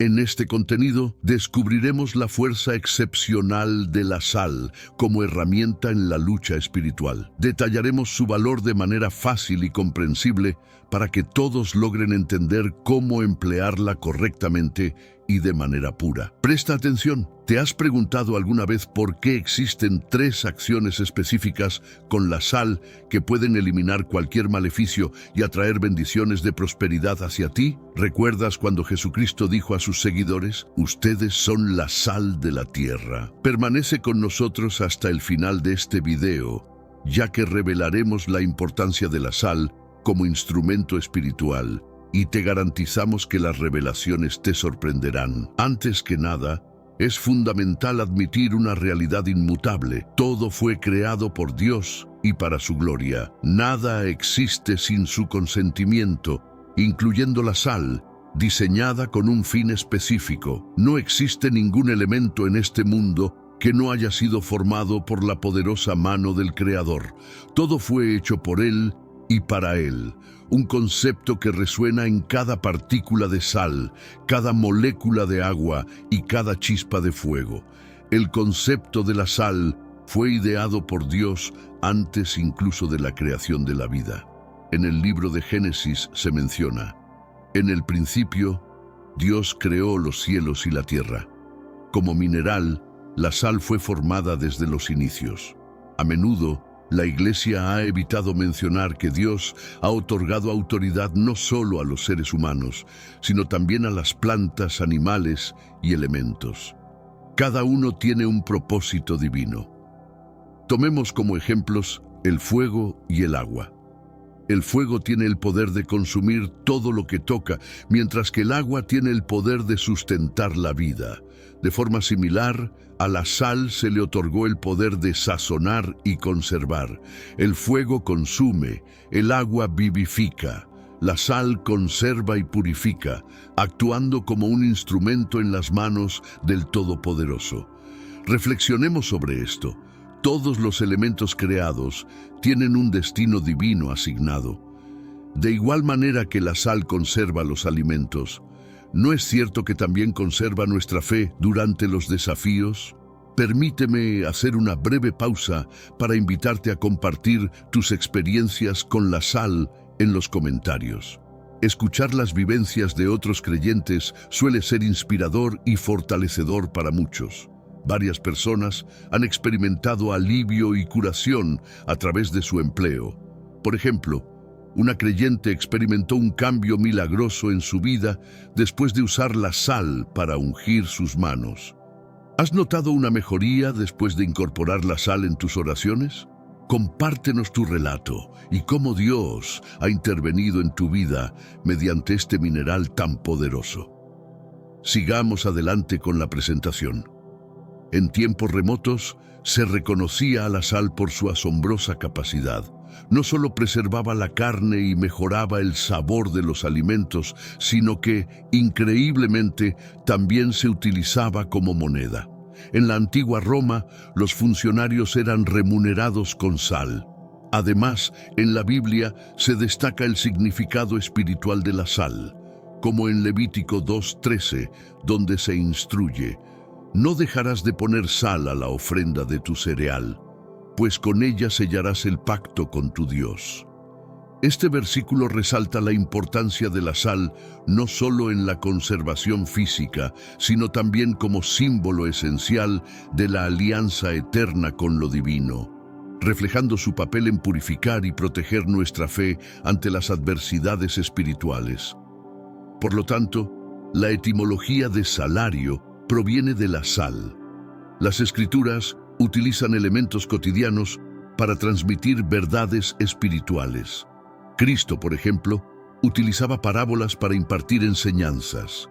En este contenido descubriremos la fuerza excepcional de la sal como herramienta en la lucha espiritual. Detallaremos su valor de manera fácil y comprensible para que todos logren entender cómo emplearla correctamente y de manera pura. Presta atención. ¿Te has preguntado alguna vez por qué existen 3 acciones específicas con la sal que pueden eliminar cualquier maleficio y atraer bendiciones de prosperidad hacia ti? ¿Recuerdas cuando Jesucristo dijo a sus seguidores: ustedes son la sal de la tierra? Permanece con nosotros hasta el final de este video, ya que revelaremos la importancia de la sal como instrumento espiritual y te garantizamos que las revelaciones te sorprenderán. Antes que nada, es fundamental admitir una realidad inmutable. Todo fue creado por Dios y para su gloria. Nada existe sin su consentimiento, incluyendo la sal, diseñada con un fin específico. No existe ningún elemento en este mundo que no haya sido formado por la poderosa mano del Creador. Todo fue hecho por Él y para Él. Un concepto que resuena en cada partícula de sal, cada molécula de agua y cada chispa de fuego. El concepto de la sal fue ideado por Dios antes incluso de la creación de la vida. En el libro de Génesis se menciona: en el principio, Dios creó los cielos y la tierra. Como mineral, la sal fue formada desde los inicios. A menudo, la Iglesia ha evitado mencionar que Dios ha otorgado autoridad no solo a los seres humanos, sino también a las plantas, animales y elementos. Cada uno tiene un propósito divino. Tomemos como ejemplos el fuego y el agua. El fuego tiene el poder de consumir todo lo que toca, mientras que el agua tiene el poder de sustentar la vida. De forma similar, a la sal se le otorgó el poder de sazonar y conservar. El fuego consume, el agua vivifica. La sal conserva y purifica, actuando como un instrumento en las manos del Todopoderoso. Reflexionemos sobre esto. Todos los elementos creados tienen un destino divino asignado. De igual manera que la sal conserva los alimentos, ¿no es cierto que también conserva nuestra fe durante los desafíos? Permíteme hacer una breve pausa para invitarte a compartir tus experiencias con la sal en los comentarios. Escuchar las vivencias de otros creyentes suele ser inspirador y fortalecedor para muchos. Varias personas han experimentado alivio y curación a través de su empleo. Por ejemplo, una creyente experimentó un cambio milagroso en su vida después de usar la sal para ungir sus manos. ¿Has notado una mejoría después de incorporar la sal en tus oraciones? Compártenos tu relato y cómo Dios ha intervenido en tu vida mediante este mineral tan poderoso. Sigamos adelante con la presentación. En tiempos remotos, se reconocía a la sal por su asombrosa capacidad. No solo preservaba la carne y mejoraba el sabor de los alimentos, sino que, increíblemente, también se utilizaba como moneda. En la antigua Roma, los funcionarios eran remunerados con sal. Además, en la Biblia se destaca el significado espiritual de la sal, como en Levítico 2:13, donde se instruye: no dejarás de poner sal a la ofrenda de tu cereal, pues con ella sellarás el pacto con tu Dios. Este versículo resalta la importancia de la sal no solo en la conservación física, sino también como símbolo esencial de la alianza eterna con lo divino, reflejando su papel en purificar y proteger nuestra fe ante las adversidades espirituales. Por lo tanto, la etimología de salario proviene de la sal. Las Escrituras utilizan elementos cotidianos para transmitir verdades espirituales. Cristo, por ejemplo, utilizaba parábolas para impartir enseñanzas.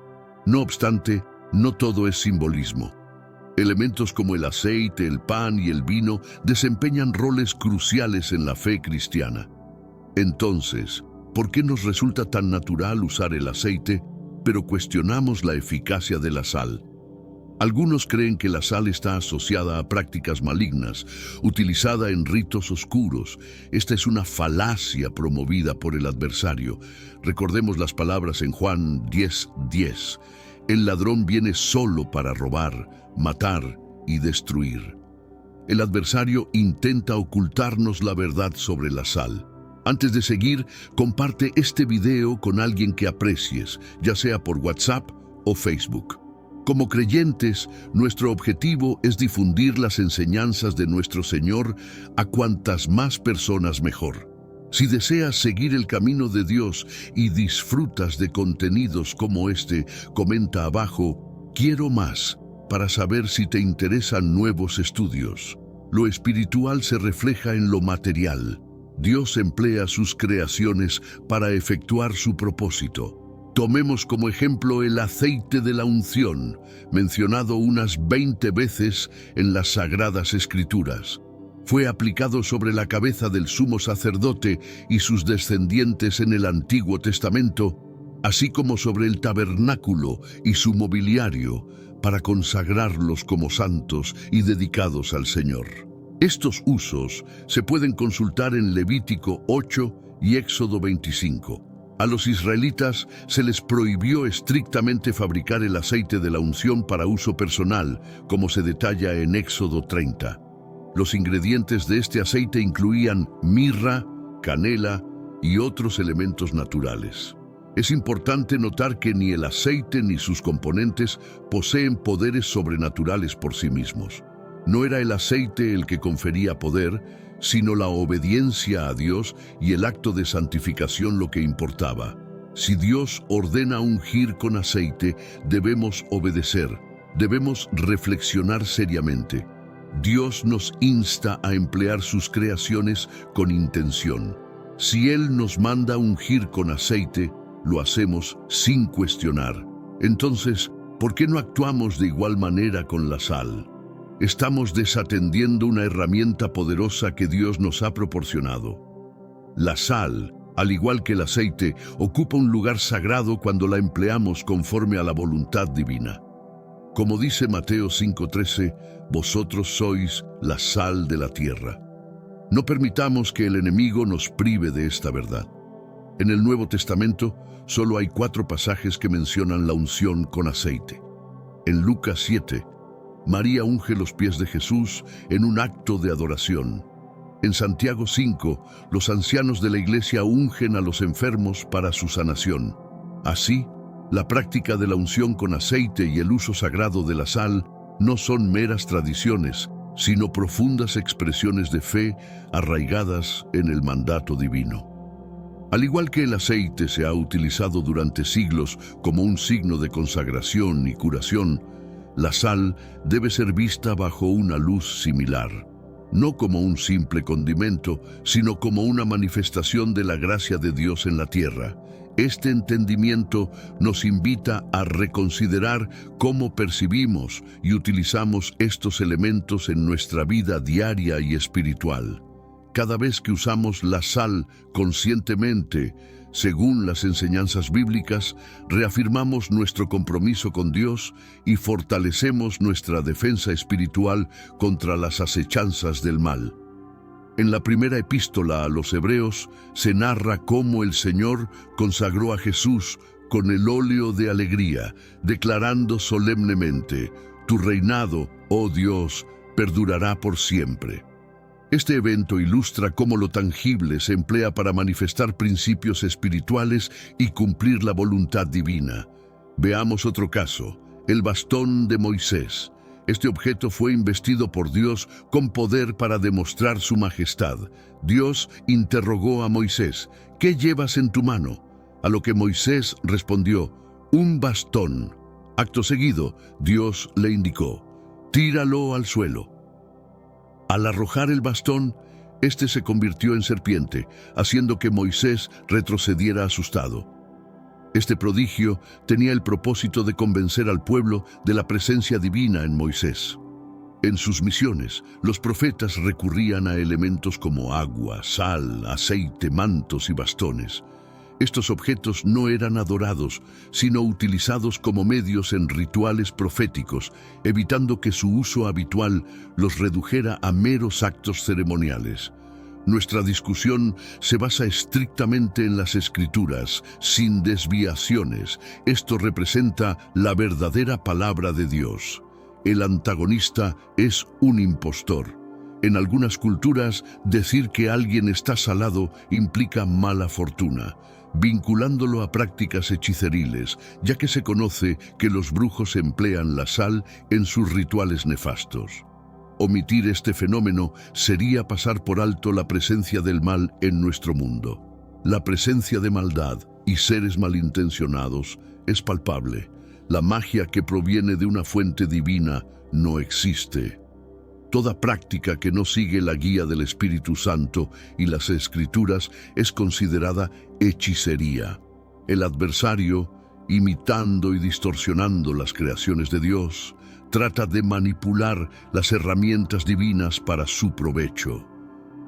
No obstante, no todo es simbolismo. Elementos como el aceite, el pan y el vino desempeñan roles cruciales en la fe cristiana. Entonces, ¿por qué nos resulta tan natural usar el aceite, pero cuestionamos la eficacia de la sal? Algunos creen que la sal está asociada a prácticas malignas, utilizada en ritos oscuros. Esta es una falacia promovida por el adversario. Recordemos las palabras en Juan 10:10. El ladrón viene solo para robar, matar y destruir. El adversario intenta ocultarnos la verdad sobre la sal. Antes de seguir, comparte este video con alguien que aprecies, ya sea por WhatsApp o Facebook. Como creyentes, nuestro objetivo es difundir las enseñanzas de nuestro Señor a cuantas más personas mejor. Si deseas seguir el camino de Dios y disfrutas de contenidos como este, comenta abajo, "Quiero más", para saber si te interesan nuevos estudios. Lo espiritual se refleja en lo material. Dios emplea sus creaciones para efectuar su propósito. Tomemos como ejemplo el aceite de la unción, mencionado unas 20 veces en las Sagradas Escrituras. Fue aplicado sobre la cabeza del sumo sacerdote y sus descendientes en el Antiguo Testamento, así como sobre el tabernáculo y su mobiliario, para consagrarlos como santos y dedicados al Señor. Estos usos se pueden consultar en Levítico 8 y Éxodo 25. A los israelitas se les prohibió estrictamente fabricar el aceite de la unción para uso personal, como se detalla en Éxodo 30. Los ingredientes de este aceite incluían mirra, canela y otros elementos naturales. Es importante notar que ni el aceite ni sus componentes poseen poderes sobrenaturales por sí mismos. No era el aceite el que confería poder, sino la obediencia a Dios y el acto de santificación lo que importaba. Si Dios ordena ungir con aceite, debemos obedecer, debemos reflexionar seriamente. Dios nos insta a emplear sus creaciones con intención. Si Él nos manda ungir con aceite, lo hacemos sin cuestionar. Entonces, ¿por qué no actuamos de igual manera con la sal? Estamos desatendiendo una herramienta poderosa que Dios nos ha proporcionado. La sal, al igual que el aceite, ocupa un lugar sagrado cuando la empleamos conforme a la voluntad divina. Como dice Mateo 5:13, vosotros sois la sal de la tierra. No permitamos que el enemigo nos prive de esta verdad. En el Nuevo Testamento solo hay 4 pasajes que mencionan la unción con aceite. En Lucas 7, María unge los pies de Jesús en un acto de adoración. En Santiago 5, los ancianos de la iglesia ungen a los enfermos para su sanación. Así, la práctica de la unción con aceite y el uso sagrado de la sal no son meras tradiciones, sino profundas expresiones de fe arraigadas en el mandato divino. Al igual que el aceite se ha utilizado durante siglos como un signo de consagración y curación, la sal debe ser vista bajo una luz similar, no como un simple condimento, sino como una manifestación de la gracia de Dios en la tierra. Este entendimiento nos invita a reconsiderar cómo percibimos y utilizamos estos elementos en nuestra vida diaria y espiritual. Cada vez que usamos la sal conscientemente, según las enseñanzas bíblicas, reafirmamos nuestro compromiso con Dios y fortalecemos nuestra defensa espiritual contra las acechanzas del mal. En la primera epístola a los Hebreos se narra cómo el Señor consagró a Jesús con el óleo de alegría, declarando solemnemente, «Tu reinado, oh Dios, perdurará por siempre». Este evento ilustra cómo lo tangible se emplea para manifestar principios espirituales y cumplir la voluntad divina. Veamos otro caso, el bastón de Moisés. Este objeto fue investido por Dios con poder para demostrar su majestad. Dios interrogó a Moisés, ¿qué llevas en tu mano? A lo que Moisés respondió, un bastón. Acto seguido, Dios le indicó, tíralo al suelo. Al arrojar el bastón, este se convirtió en serpiente, haciendo que Moisés retrocediera asustado. Este prodigio tenía el propósito de convencer al pueblo de la presencia divina en Moisés. En sus misiones, los profetas recurrían a elementos como agua, sal, aceite, mantos y bastones. Estos objetos no eran adorados, sino utilizados como medios en rituales proféticos, evitando que su uso habitual los redujera a meros actos ceremoniales. Nuestra discusión se basa estrictamente en las Escrituras, sin desviaciones. Esto representa la verdadera palabra de Dios. El antagonista es un impostor. En algunas culturas, decir que alguien está salado implica mala fortuna, vinculándolo a prácticas hechiceriles, ya que se conoce que los brujos emplean la sal en sus rituales nefastos. Omitir este fenómeno sería pasar por alto la presencia del mal en nuestro mundo. La presencia de maldad y seres malintencionados es palpable. La magia que proviene de una fuente divina no existe. Toda práctica que no sigue la guía del Espíritu Santo y las Escrituras es considerada hechicería. El adversario, imitando y distorsionando las creaciones de Dios, trata de manipular las herramientas divinas para su provecho.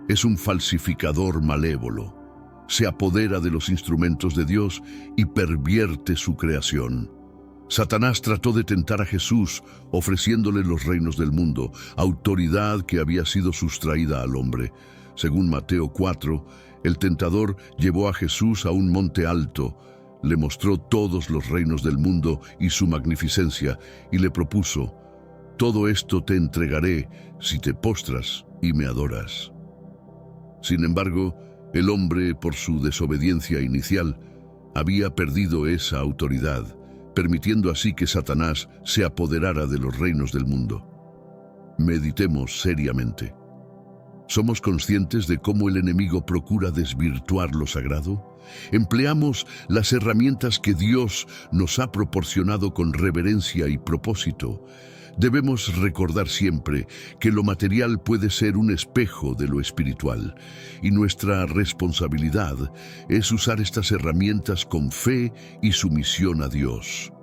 Es un falsificador malévolo. Se apodera de los instrumentos de Dios y pervierte su creación. Satanás trató de tentar a Jesús, ofreciéndole los reinos del mundo, autoridad que había sido sustraída al hombre. Según Mateo 4, el tentador llevó a Jesús a un monte alto, le mostró todos los reinos del mundo y su magnificencia, y le propuso: todo esto te entregaré si te postras y me adoras. Sin embargo, el hombre, por su desobediencia inicial, había perdido esa autoridad, permitiendo así que Satanás se apoderara de los reinos del mundo. Meditemos seriamente. ¿Somos conscientes de cómo el enemigo procura desvirtuar lo sagrado? ¿Empleamos las herramientas que Dios nos ha proporcionado con reverencia y propósito? Debemos recordar siempre que lo material puede ser un espejo de lo espiritual, y nuestra responsabilidad es usar estas herramientas con fe y sumisión a Dios.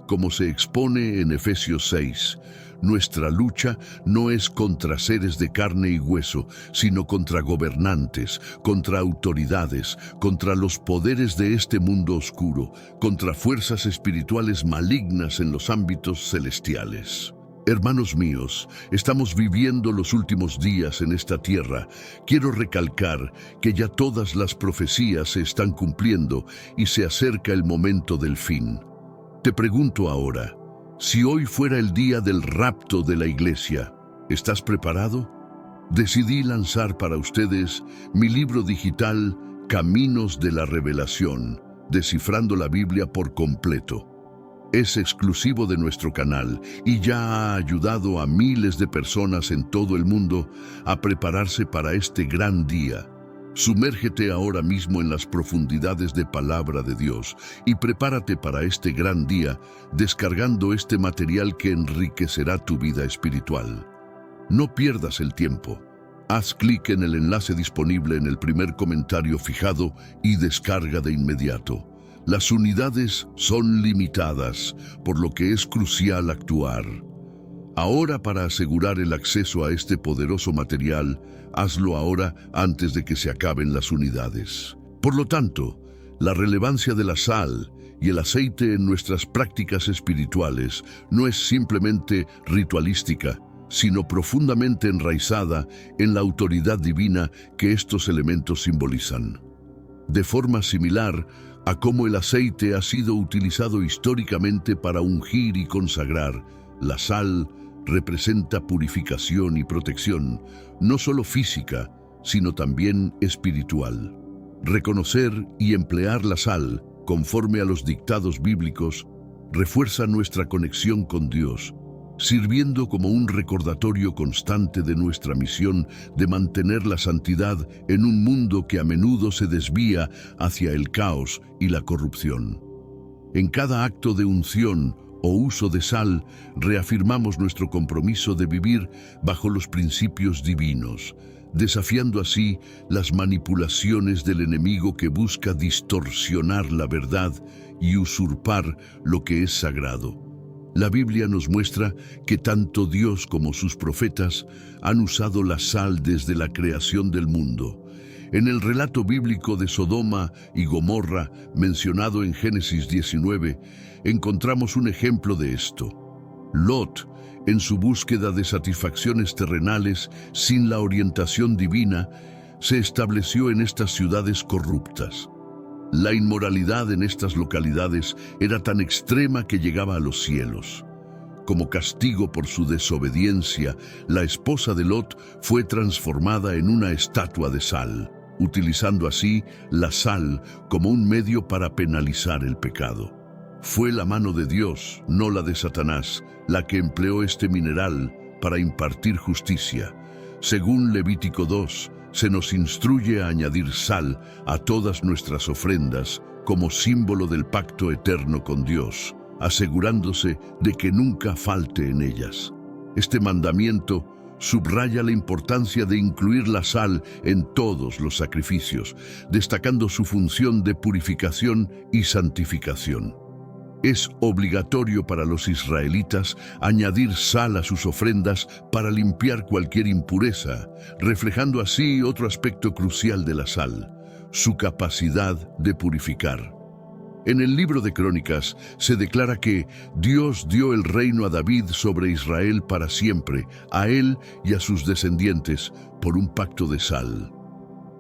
Como se expone en Efesios 6, nuestra lucha no es contra seres de carne y hueso, sino contra gobernantes, contra autoridades, contra los poderes de este mundo oscuro, contra fuerzas espirituales malignas en los ámbitos celestiales. Hermanos míos, estamos viviendo los últimos días en esta tierra. Quiero recalcar que ya todas las profecías se están cumpliendo y se acerca el momento del fin. Te pregunto ahora, si hoy fuera el día del rapto de la iglesia, ¿estás preparado? Decidí lanzar para ustedes mi libro digital Caminos de la Revelación, descifrando la Biblia por completo. Es exclusivo de nuestro canal y ya ha ayudado a miles de personas en todo el mundo a prepararse para este gran día. Sumérgete ahora mismo en las profundidades de Palabra de Dios y prepárate para este gran día descargando este material que enriquecerá tu vida espiritual. No pierdas el tiempo. Haz clic en el enlace disponible en el primer comentario fijado y descarga de inmediato. Las unidades son limitadas, por lo que es crucial actuar. Ahora, para asegurar el acceso a este poderoso material, hazlo ahora antes de que se acaben las unidades. Por lo tanto, la relevancia de la sal y el aceite en nuestras prácticas espirituales no es simplemente ritualística, sino profundamente enraizada en la autoridad divina que estos elementos simbolizan. De forma similar a cómo el aceite ha sido utilizado históricamente para ungir y consagrar, la sal representa purificación y protección, no solo física, sino también espiritual. Reconocer y emplear la sal, conforme a los dictados bíblicos, refuerza nuestra conexión con Dios, sirviendo como un recordatorio constante de nuestra misión de mantener la santidad en un mundo que a menudo se desvía hacia el caos y la corrupción. En cada acto de unción o uso de sal, reafirmamos nuestro compromiso de vivir bajo los principios divinos, desafiando así las manipulaciones del enemigo que busca distorsionar la verdad y usurpar lo que es sagrado. La Biblia nos muestra que tanto Dios como sus profetas han usado la sal desde la creación del mundo. En el relato bíblico de Sodoma y Gomorra, mencionado en Génesis 19, encontramos un ejemplo de esto. Lot, en su búsqueda de satisfacciones terrenales sin la orientación divina, se estableció en estas ciudades corruptas. La inmoralidad en estas localidades era tan extrema que llegaba a los cielos. Como castigo por su desobediencia, la esposa de Lot fue transformada en una estatua de sal, utilizando así la sal como un medio para penalizar el pecado. Fue la mano de Dios, no la de Satanás, la que empleó este mineral para impartir justicia. Según Levítico 2, se nos instruye a añadir sal a todas nuestras ofrendas como símbolo del pacto eterno con Dios, asegurándose de que nunca falte en ellas. Este mandamiento subraya la importancia de incluir la sal en todos los sacrificios, destacando su función de purificación y santificación. Es obligatorio para los israelitas añadir sal a sus ofrendas para limpiar cualquier impureza, reflejando así otro aspecto crucial de la sal, su capacidad de purificar. En el libro de Crónicas se declara que Dios dio el reino a David sobre Israel para siempre, a él y a sus descendientes, por un pacto de sal.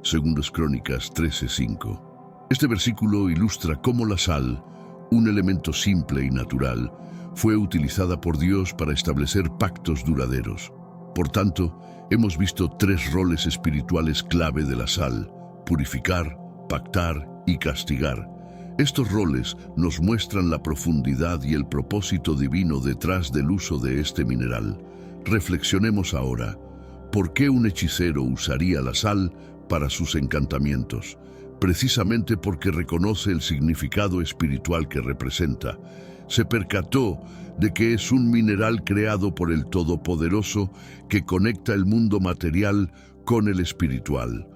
Segundos Crónicas 13:5. Este versículo ilustra cómo la sal, un elemento simple y natural, fue utilizada por Dios para establecer pactos duraderos. Por tanto, hemos visto tres roles espirituales clave de la sal: purificar, pactar y castigar. Estos roles nos muestran la profundidad y el propósito divino detrás del uso de este mineral. Reflexionemos ahora. ¿Por qué un hechicero usaría la sal para sus encantamientos? Precisamente porque reconoce el significado espiritual que representa. Se percató de que es un mineral creado por el Todopoderoso que conecta el mundo material con el espiritual,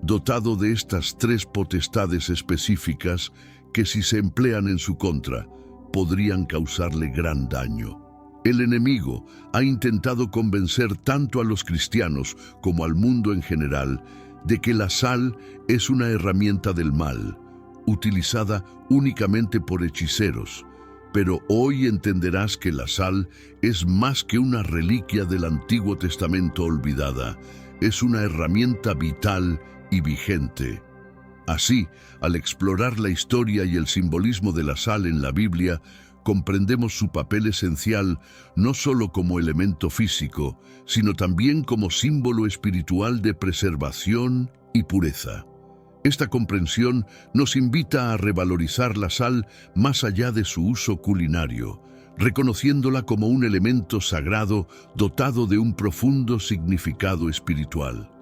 dotado de estas tres potestades específicas que, si se emplean en su contra, podrían causarle gran daño. El enemigo ha intentado convencer tanto a los cristianos como al mundo en general de que la sal es una herramienta del mal, utilizada únicamente por hechiceros. Pero hoy entenderás que la sal es más que una reliquia del Antiguo Testamento olvidada. Es una herramienta vital y vigente. Así, al explorar la historia y el simbolismo de la sal en la Biblia, comprendemos su papel esencial no solo como elemento físico, sino también como símbolo espiritual de preservación y pureza. Esta comprensión nos invita a revalorizar la sal más allá de su uso culinario, reconociéndola como un elemento sagrado dotado de un profundo significado espiritual.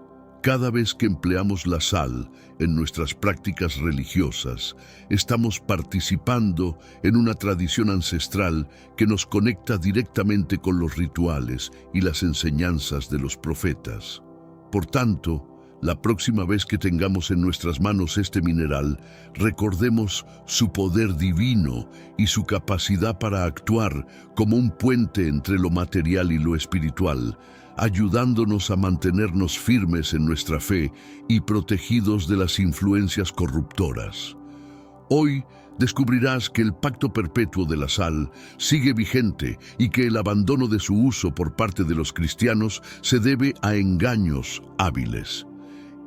Cada vez que empleamos la sal en nuestras prácticas religiosas, estamos participando en una tradición ancestral que nos conecta directamente con los rituales y las enseñanzas de los profetas. Por tanto, la próxima vez que tengamos en nuestras manos este mineral, recordemos su poder divino y su capacidad para actuar como un puente entre lo material y lo espiritual, ayudándonos a mantenernos firmes en nuestra fe y protegidos de las influencias corruptoras. Hoy descubrirás que el pacto perpetuo de la sal sigue vigente y que el abandono de su uso por parte de los cristianos se debe a engaños hábiles.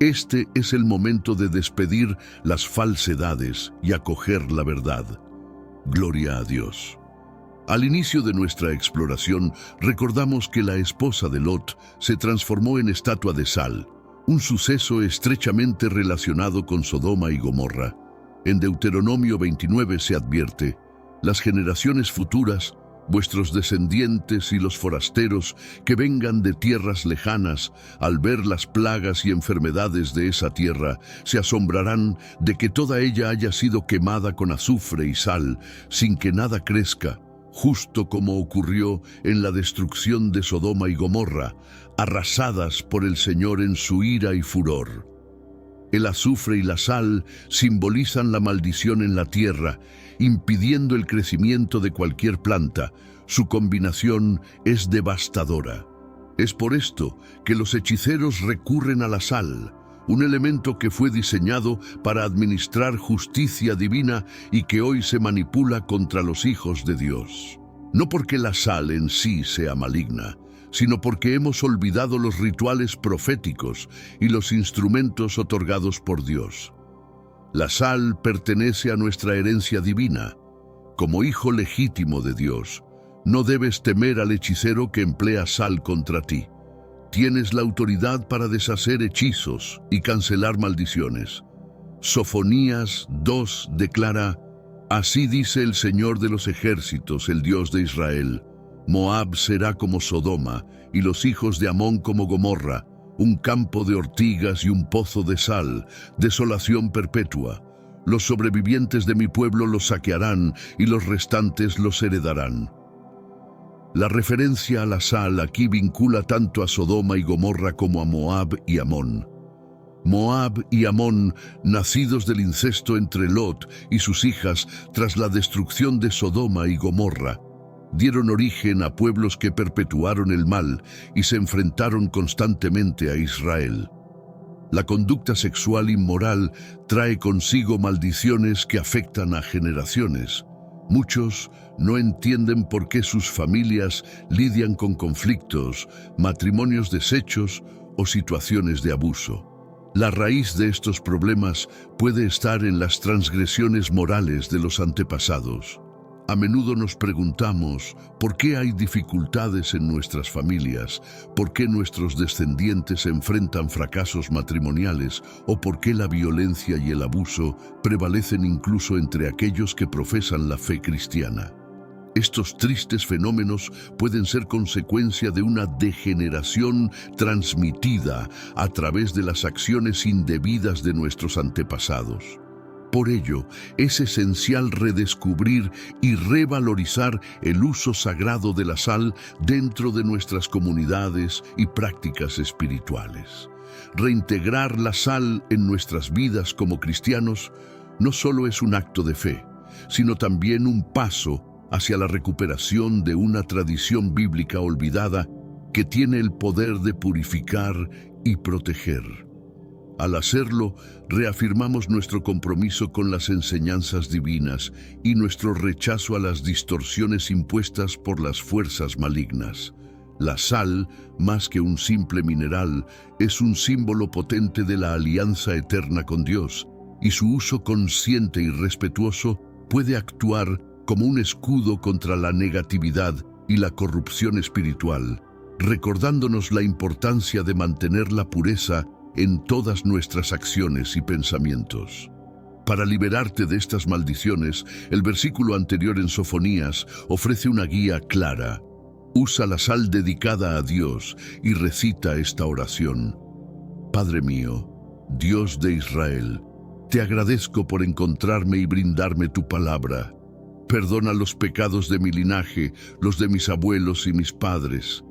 Este es el momento de despedir las falsedades y acoger la verdad. Gloria a Dios. Al inicio de nuestra exploración, recordamos que la esposa de Lot se transformó en estatua de sal, un suceso estrechamente relacionado con Sodoma y Gomorra. En Deuteronomio 29 se advierte: las generaciones futuras, vuestros descendientes y los forasteros que vengan de tierras lejanas, al ver las plagas y enfermedades de esa tierra, se asombrarán de que toda ella haya sido quemada con azufre y sal, sin que nada crezca, justo como ocurrió en la destrucción de Sodoma y Gomorra, arrasadas por el Señor en su ira y furor. El azufre y la sal simbolizan la maldición en la tierra, impidiendo el crecimiento de cualquier planta. Su combinación es devastadora. Es por esto que los hechiceros recurren a la sal, un elemento que fue diseñado para administrar justicia divina y que hoy se manipula contra los hijos de Dios. no porque la sal en sí sea maligna, sino porque hemos olvidado los rituales proféticos y los instrumentos otorgados por Dios. La sal pertenece a nuestra herencia divina. Como hijo legítimo de Dios, no debes temer al hechicero que emplea sal contra ti. Tienes la autoridad para deshacer hechizos y cancelar maldiciones. Sofonías 2 declara: Así dice el Señor de los ejércitos, el Dios de Israel: Moab será como Sodoma, y los hijos de Amón como Gomorra, un campo de ortigas y un pozo de sal, desolación perpetua. Los sobrevivientes de mi pueblo los saquearán, y los restantes los heredarán. La referencia a la sal aquí vincula tanto a Sodoma y Gomorra como a Moab y Amón. Moab y Amón, nacidos del incesto entre Lot y sus hijas tras la destrucción de Sodoma y Gomorra, dieron origen a pueblos que perpetuaron el mal y se enfrentaron constantemente a Israel. La conducta sexual inmoral trae consigo maldiciones que afectan a generaciones. Muchos no entienden por qué sus familias lidian con conflictos, matrimonios deshechos o situaciones de abuso. La raíz de estos problemas puede estar en las transgresiones morales de los antepasados. A menudo nos preguntamos por qué hay dificultades en nuestras familias, por qué nuestros descendientes enfrentan fracasos matrimoniales o por qué la violencia y el abuso prevalecen incluso entre aquellos que profesan la fe cristiana. Estos tristes fenómenos pueden ser consecuencia de una degeneración transmitida a través de las acciones indebidas de nuestros antepasados. Por ello, es esencial redescubrir y revalorizar el uso sagrado de la sal dentro de nuestras comunidades y prácticas espirituales. Reintegrar la sal en nuestras vidas como cristianos no solo es un acto de fe, sino también un paso hacia la recuperación de una tradición bíblica olvidada que tiene el poder de purificar y proteger. Al hacerlo, reafirmamos nuestro compromiso con las enseñanzas divinas y nuestro rechazo a las distorsiones impuestas por las fuerzas malignas. La sal, más que un simple mineral, es un símbolo potente de la alianza eterna con Dios, y su uso consciente y respetuoso puede actuar como un escudo contra la negatividad y la corrupción espiritual, recordándonos la importancia de mantener la pureza en todas nuestras acciones y pensamientos. Para liberarte de estas maldiciones, el versículo anterior en Sofonías ofrece una guía clara. Usa la sal dedicada a Dios y recita esta oración. Padre mío, Dios de Israel, te agradezco por encontrarme y brindarme tu palabra. Perdona los pecados de mi linaje, los de mis abuelos y mis padres.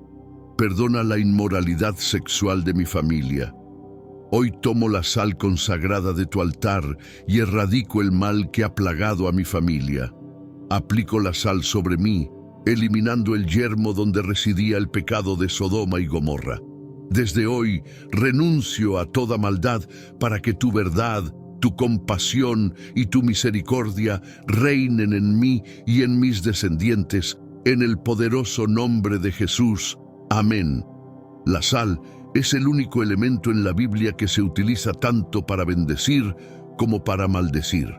Perdona la inmoralidad sexual de mi familia. Hoy tomo la sal consagrada de tu altar y erradico el mal que ha plagado a mi familia. Aplico la sal sobre mí, eliminando el yermo donde residía el pecado de Sodoma y Gomorra. Desde hoy renuncio a toda maldad para que tu verdad, tu compasión y tu misericordia reinen en mí y en mis descendientes, en el poderoso nombre de Jesús. Amén. La sal es el único elemento en la Biblia que se utiliza tanto para bendecir como para maldecir.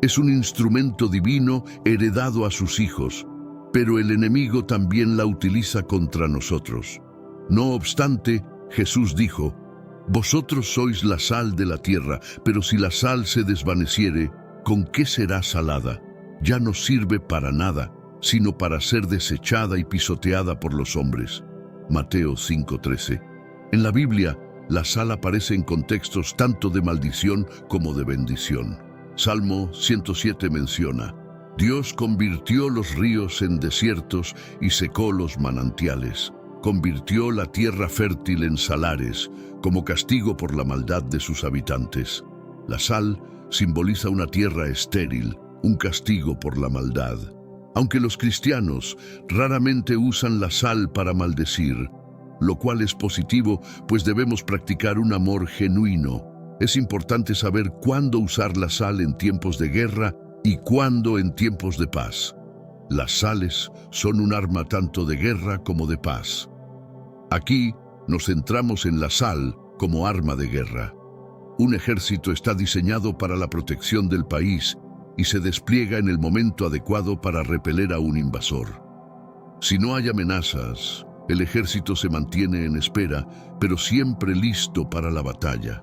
Es un instrumento divino heredado a sus hijos, pero el enemigo también la utiliza contra nosotros. No obstante, Jesús dijo: Vosotros sois la sal de la tierra, pero si la sal se desvaneciere, ¿con qué será salada? Ya no sirve para nada, sino para ser desechada y pisoteada por los hombres. Mateo 5:13. En la Biblia, la sal aparece en contextos tanto de maldición como de bendición. Salmo 107 menciona: Dios convirtió los ríos en desiertos y secó los manantiales. Convirtió la tierra fértil en salares, como castigo por la maldad de sus habitantes. La sal simboliza una tierra estéril, un castigo por la maldad. Aunque los cristianos raramente usan la sal para maldecir, lo cual es positivo, pues debemos practicar un amor genuino. Es importante saber cuándo usar la sal en tiempos de guerra y cuándo en tiempos de paz. Las sales son un arma tanto de guerra como de paz. Aquí nos centramos en la sal como arma de guerra. Un ejército está diseñado para la protección del país y se despliega en el momento adecuado para repeler a un invasor. Si no hay amenazas, el ejército se mantiene en espera, pero siempre listo para la batalla.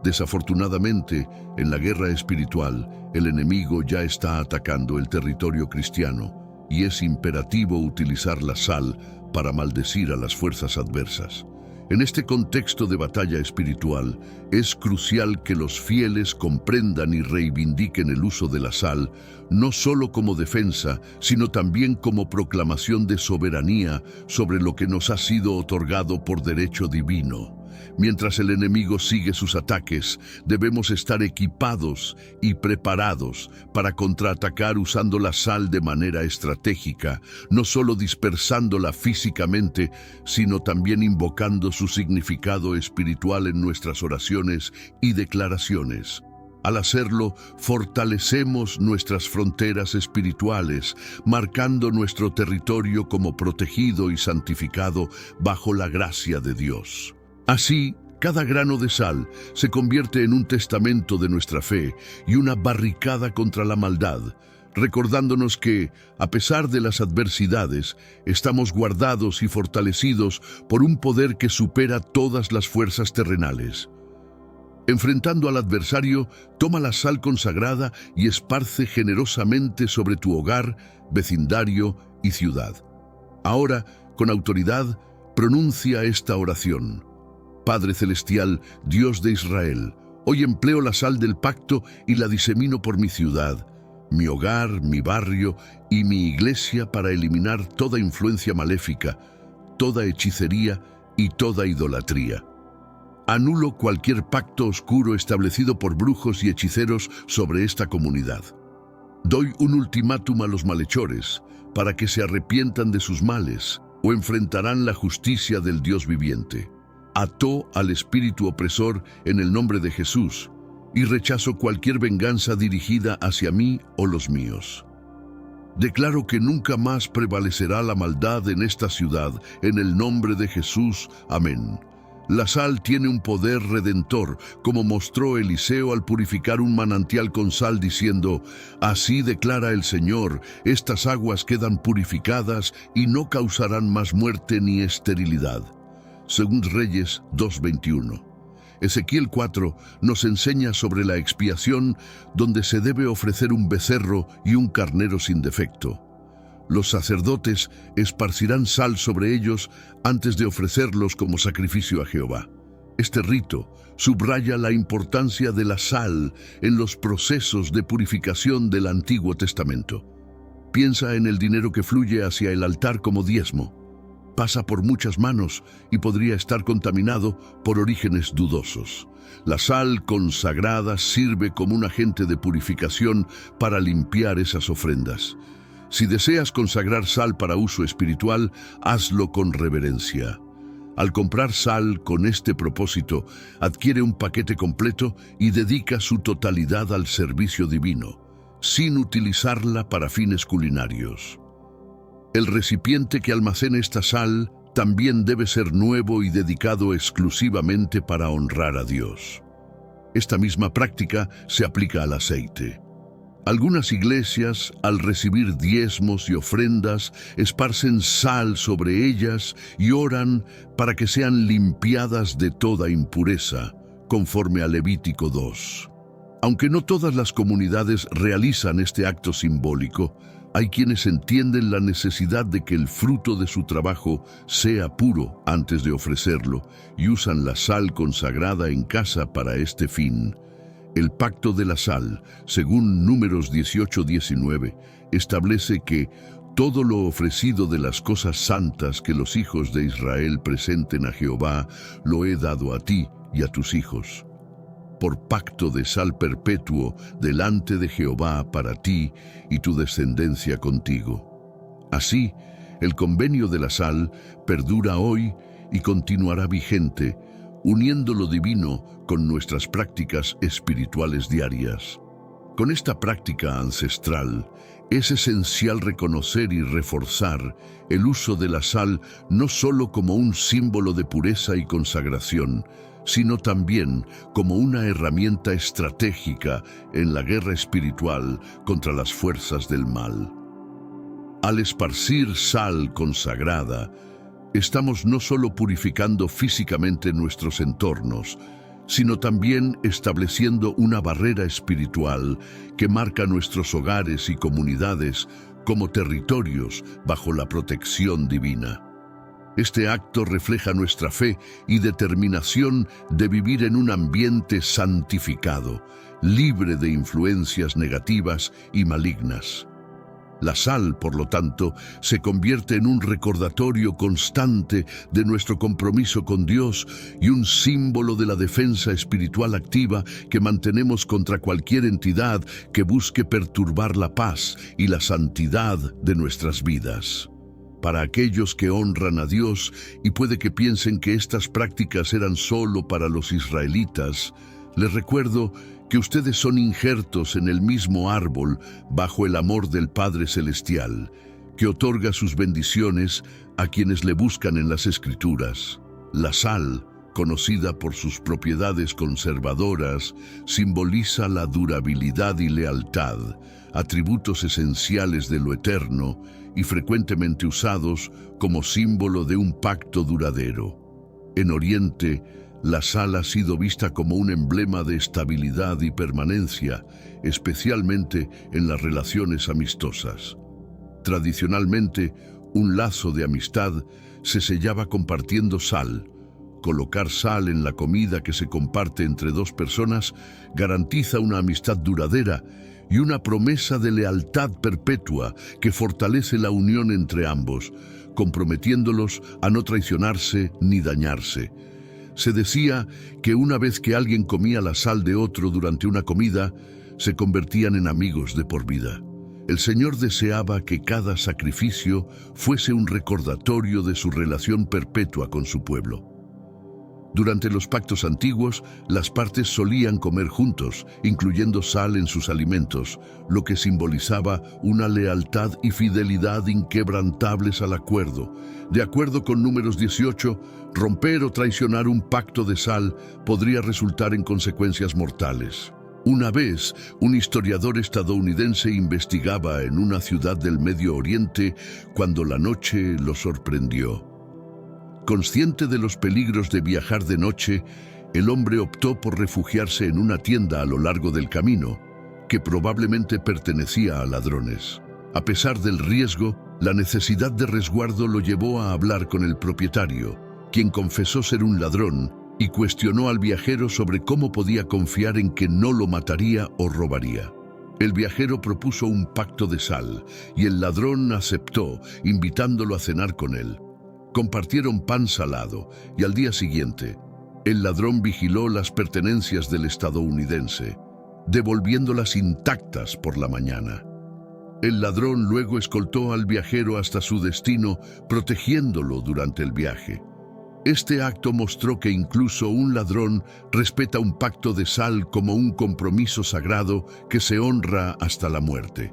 Desafortunadamente, en la guerra espiritual, el enemigo ya está atacando el territorio cristiano y es imperativo utilizar la sal para maldecir a las fuerzas adversas. En este contexto de batalla espiritual, es crucial que los fieles comprendan y reivindiquen el uso de la sal, no solo como defensa, sino también como proclamación de soberanía sobre lo que nos ha sido otorgado por derecho divino. Mientras el enemigo sigue sus ataques, debemos estar equipados y preparados para contraatacar usando la sal de manera estratégica, no solo dispersándola físicamente, sino también invocando su significado espiritual en nuestras oraciones y declaraciones. Al hacerlo, fortalecemos nuestras fronteras espirituales, marcando nuestro territorio como protegido y santificado bajo la gracia de Dios. Así, cada grano de sal se convierte en un testamento de nuestra fe y una barricada contra la maldad, recordándonos que, a pesar de las adversidades, estamos guardados y fortalecidos por un poder que supera todas las fuerzas terrenales. Enfrentando al adversario, toma la sal consagrada y esparce generosamente sobre tu hogar, vecindario y ciudad. Ahora, con autoridad, pronuncia esta oración. Padre Celestial, Dios de Israel, hoy empleo la sal del pacto y la disemino por mi ciudad, mi hogar, mi barrio y mi iglesia para eliminar toda influencia maléfica, toda hechicería y toda idolatría. Anulo cualquier pacto oscuro establecido por brujos y hechiceros sobre esta comunidad. Doy un ultimátum a los malhechores para que se arrepientan de sus males o enfrentarán la justicia del Dios viviente. Ató al espíritu opresor en el nombre de Jesús y rechazo cualquier venganza dirigida hacia mí o los míos. Declaro que nunca más prevalecerá la maldad en esta ciudad, en el nombre de Jesús. Amén. La sal tiene un poder redentor, como mostró Eliseo al purificar un manantial con sal diciendo, así declara el Señor, estas aguas quedan purificadas y no causarán más muerte ni esterilidad. Según Reyes 2:21. Ezequiel 4 nos enseña sobre la expiación, donde se debe ofrecer un becerro y un carnero sin defecto. Los sacerdotes esparcirán sal sobre ellos antes de ofrecerlos como sacrificio a Jehová. Este rito subraya la importancia de la sal en los procesos de purificación del Antiguo Testamento. Piensa en el dinero que fluye hacia el altar como diezmo. Pasa por muchas manos y podría estar contaminado por orígenes dudosos. La sal consagrada sirve como un agente de purificación para limpiar esas ofrendas. Si deseas consagrar sal para uso espiritual, hazlo con reverencia. Al comprar sal con este propósito, adquiere un paquete completo y dedica su totalidad al servicio divino, sin utilizarla para fines culinarios. El recipiente que almacene esta sal también debe ser nuevo y dedicado exclusivamente para honrar a Dios. Esta misma práctica se aplica al aceite. Algunas iglesias, al recibir diezmos y ofrendas, esparcen sal sobre ellas y oran para que sean limpiadas de toda impureza, conforme a Levítico 2. Aunque no todas las comunidades realizan este acto simbólico, hay quienes entienden la necesidad de que el fruto de su trabajo sea puro antes de ofrecerlo y usan la sal consagrada en casa para este fin. El pacto de la sal, según Números 18:19, establece que todo lo ofrecido de las cosas santas que los hijos de Israel presenten a Jehová, lo he dado a ti y a tus hijos, por pacto de sal perpetuo delante de Jehová para ti y tu descendencia contigo. Así, el convenio de la sal perdura hoy y continuará vigente, uniendo lo divino con nuestras prácticas espirituales diarias. Con esta práctica ancestral, Es esencial reconocer y reforzar el uso de la sal no solo como un símbolo de pureza y consagración, sino también como una herramienta estratégica en la guerra espiritual contra las fuerzas del mal. Al esparcir sal consagrada, estamos no solo purificando físicamente nuestros entornos, sino también estableciendo una barrera espiritual que marca nuestros hogares y comunidades como territorios bajo la protección divina. Este acto refleja nuestra fe y determinación de vivir en un ambiente santificado, libre de influencias negativas y malignas. La sal, por lo tanto, se convierte en un recordatorio constante de nuestro compromiso con Dios y un símbolo de la defensa espiritual activa que mantenemos contra cualquier entidad que busque perturbar la paz y la santidad de nuestras vidas. Para aquellos que honran a Dios, y puede que piensen que estas prácticas eran solo para los israelitas, les recuerdo que ustedes son injertos en el mismo árbol bajo el amor del Padre Celestial, que otorga sus bendiciones a quienes le buscan en las Escrituras. La sal, conocida por sus propiedades conservadoras, simboliza la durabilidad y lealtad, atributos esenciales de lo eterno y frecuentemente usados como símbolo de un pacto duradero. En Oriente, la sal ha sido vista como un emblema de estabilidad y permanencia, especialmente en las relaciones amistosas. Tradicionalmente, un lazo de amistad se sellaba compartiendo sal. Colocar sal en la comida que se comparte entre dos personas garantiza una amistad duradera y una promesa de lealtad perpetua que fortalece la unión entre ambos, comprometiéndolos a no traicionarse ni dañarse. Se decía que una vez que alguien comía la sal de otro durante una comida, se convertían en amigos de por vida. El Señor deseaba que cada sacrificio fuese un recordatorio de su relación perpetua con su pueblo. Durante los pactos antiguos, las partes solían comer juntos, incluyendo sal en sus alimentos, lo que simbolizaba una lealtad y fidelidad inquebrantables al acuerdo. De acuerdo con Números 18, romper o traicionar un pacto de sal podría resultar en consecuencias mortales. Una vez, un historiador estadounidense investigaba en una ciudad del Medio Oriente cuando la noche lo sorprendió. Consciente de los peligros de viajar de noche, el hombre optó por refugiarse en una tienda a lo largo del camino, que probablemente pertenecía a ladrones. A pesar del riesgo, la necesidad de resguardo lo llevó a hablar con el propietario, quien confesó ser un ladrón y cuestionó al viajero sobre cómo podía confiar en que no lo mataría o robaría. El viajero propuso un pacto de sal y el ladrón aceptó, invitándolo a cenar con él. Compartieron pan salado y al día siguiente, el ladrón vigiló las pertenencias del estadounidense, devolviéndolas intactas por la mañana. El ladrón luego escoltó al viajero hasta su destino, protegiéndolo durante el viaje. Este acto mostró que incluso un ladrón respeta un pacto de sal como un compromiso sagrado que se honra hasta la muerte.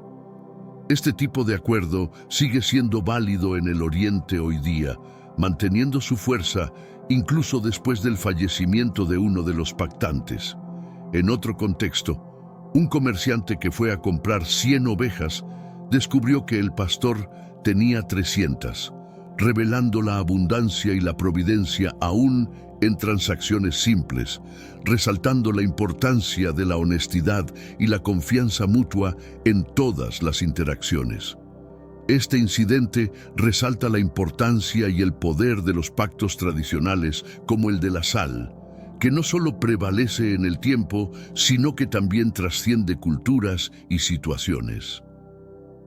Este tipo de acuerdo sigue siendo válido en el Oriente hoy día, manteniendo su fuerza incluso después del fallecimiento de uno de los pactantes. En otro contexto, un comerciante que fue a comprar 100 ovejas descubrió que el pastor tenía 300, revelando la abundancia y la providencia aún en transacciones simples, resaltando la importancia de la honestidad y la confianza mutua en todas las interacciones. Este incidente resalta la importancia y el poder de los pactos tradicionales como el de la sal, que no solo prevalece en el tiempo, sino que también trasciende culturas y situaciones.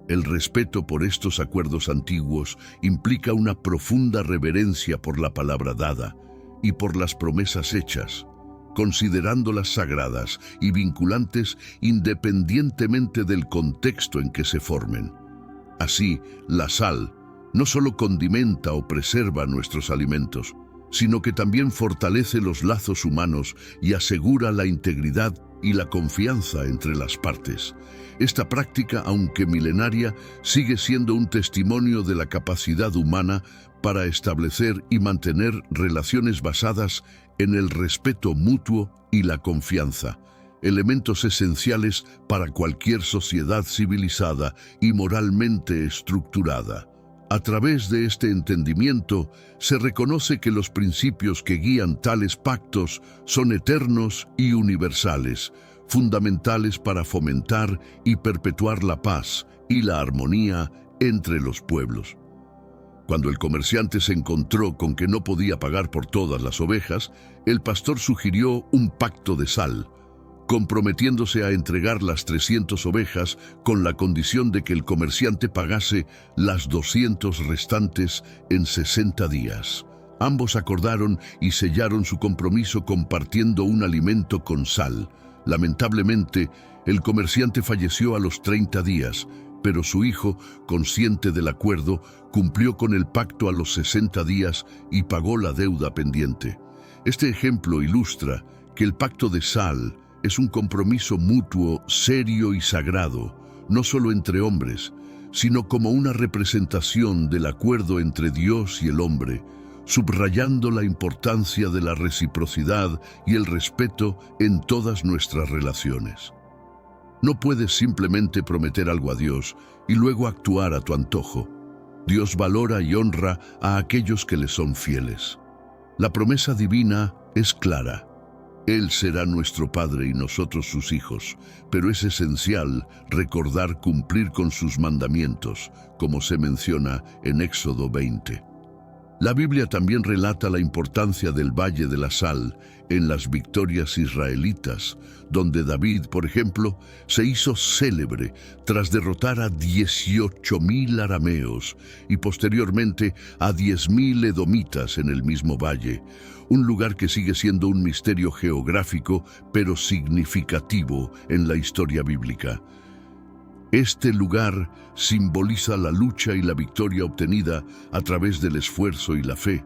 El respeto por estos acuerdos antiguos implica una profunda reverencia por la palabra dada y por las promesas hechas, considerándolas sagradas y vinculantes independientemente del contexto en que se formen. Así, la sal no solo condimenta o preserva nuestros alimentos, sino que también fortalece los lazos humanos y asegura la integridad y la confianza entre las partes. Esta práctica, aunque milenaria, sigue siendo un testimonio de la capacidad humana para establecer y mantener relaciones basadas en el respeto mutuo y la confianza, elementos esenciales para cualquier sociedad civilizada y moralmente estructurada. A través de este entendimiento, se reconoce que los principios que guían tales pactos son eternos y universales, fundamentales para fomentar y perpetuar la paz y la armonía entre los pueblos. Cuando el comerciante se encontró con que no podía pagar por todas las ovejas, el pastor sugirió un pacto de sal, comprometiéndose a entregar las 300 ovejas con la condición de que el comerciante pagase las 200 restantes en 60 días. Ambos acordaron y sellaron su compromiso compartiendo un alimento con sal. Lamentablemente, el comerciante falleció a los 30 días, pero su hijo, consciente del acuerdo, cumplió con el pacto a los 60 días y pagó la deuda pendiente. Este ejemplo ilustra que el pacto de sal es un compromiso mutuo, serio y sagrado, no solo entre hombres, sino como una representación del acuerdo entre Dios y el hombre, subrayando la importancia de la reciprocidad y el respeto en todas nuestras relaciones. No puedes simplemente prometer algo a Dios y luego actuar a tu antojo. Dios valora y honra a aquellos que le son fieles. La promesa divina es clara. Él será nuestro Padre y nosotros sus hijos, pero es esencial recordar cumplir con sus mandamientos, como se menciona en Éxodo 20. La Biblia también relata la importancia del Valle de la Sal en las victorias israelitas, donde David, por ejemplo, se hizo célebre tras derrotar a 18,000 arameos y posteriormente a 10,000 edomitas en el mismo valle, un lugar que sigue siendo un misterio geográfico pero significativo en la historia bíblica. Este lugar simboliza la lucha y la victoria obtenida a través del esfuerzo y la fe,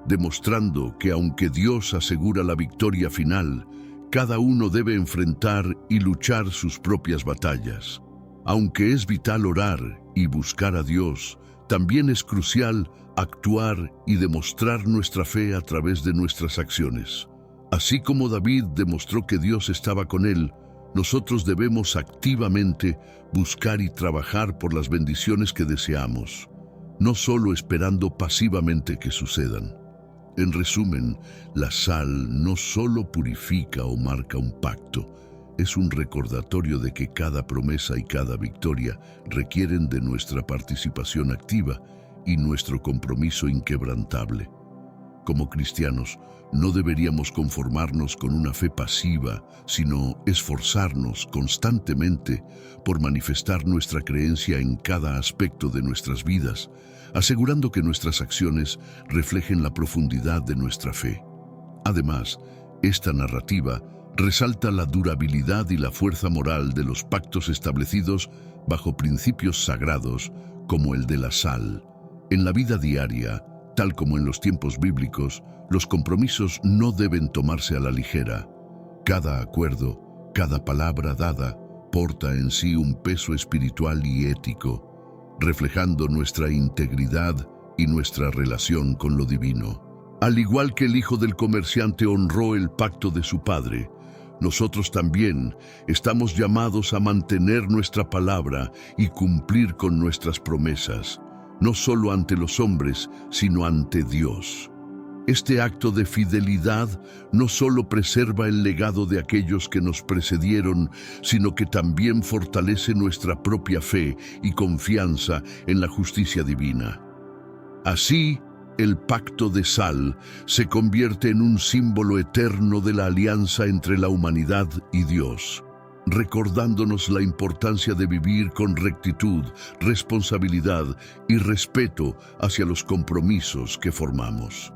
demostrando que aunque Dios asegura la victoria final, cada uno debe enfrentar y luchar sus propias batallas. Aunque es vital orar y buscar a Dios, también es crucial actuar y demostrar nuestra fe a través de nuestras acciones. Así como David demostró que Dios estaba con él, nosotros debemos activamente buscar y trabajar por las bendiciones que deseamos, no solo esperando pasivamente que sucedan. En resumen, la sal no solo purifica o marca un pacto, es un recordatorio de que cada promesa y cada victoria requieren de nuestra participación activa y nuestro compromiso inquebrantable. Como cristianos, no deberíamos conformarnos con una fe pasiva, sino esforzarnos constantemente por manifestar nuestra creencia en cada aspecto de nuestras vidas, asegurando que nuestras acciones reflejen la profundidad de nuestra fe. Además, esta narrativa resalta la durabilidad y la fuerza moral de los pactos establecidos bajo principios sagrados como el de la sal. En la vida diaria, tal como en los tiempos bíblicos, los compromisos no deben tomarse a la ligera. Cada acuerdo, cada palabra dada, porta en sí un peso espiritual y ético, reflejando nuestra integridad y nuestra relación con lo divino. Al igual que el hijo del comerciante honró el pacto de su padre, nosotros también estamos llamados a mantener nuestra palabra y cumplir con nuestras promesas, no solo ante los hombres, sino ante Dios. Este acto de fidelidad no solo preserva el legado de aquellos que nos precedieron, sino que también fortalece nuestra propia fe y confianza en la justicia divina. Así, el pacto de sal se convierte en un símbolo eterno de la alianza entre la humanidad y Dios, recordándonos la importancia de vivir con rectitud, responsabilidad y respeto hacia los compromisos que formamos.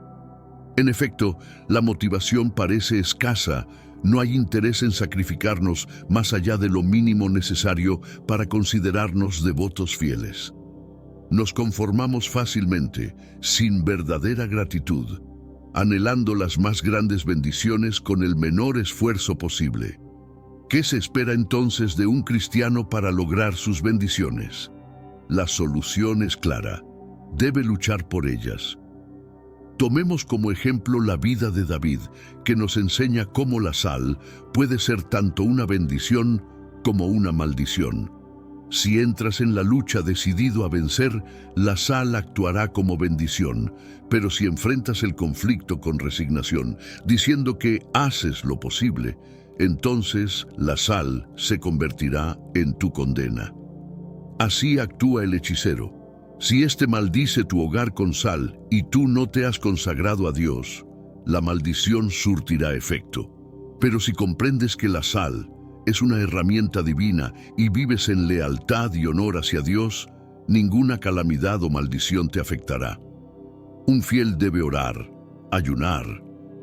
En efecto, la motivación parece escasa. No hay interés en sacrificarnos más allá de lo mínimo necesario para considerarnos devotos fieles. Nos conformamos fácilmente, sin verdadera gratitud. anhelando las más grandes bendiciones con el menor esfuerzo posible. ¿Qué se espera entonces de un cristiano para lograr sus bendiciones? La solución es clara. Debe luchar por ellas. Tomemos como ejemplo la vida de David, que nos enseña cómo la sal puede ser tanto una bendición como una maldición. Si entras en la lucha decidido a vencer, la sal actuará como bendición, pero si enfrentas el conflicto con resignación, diciendo que haces lo posible, entonces la sal se convertirá en tu condena. Así actúa el hechicero. Si éste maldice tu hogar con sal y tú no te has consagrado a Dios, la maldición surtirá efecto. Pero si comprendes que la sal es una herramienta divina y vives en lealtad y honor hacia Dios, ninguna calamidad o maldición te afectará. Un fiel debe orar, ayunar,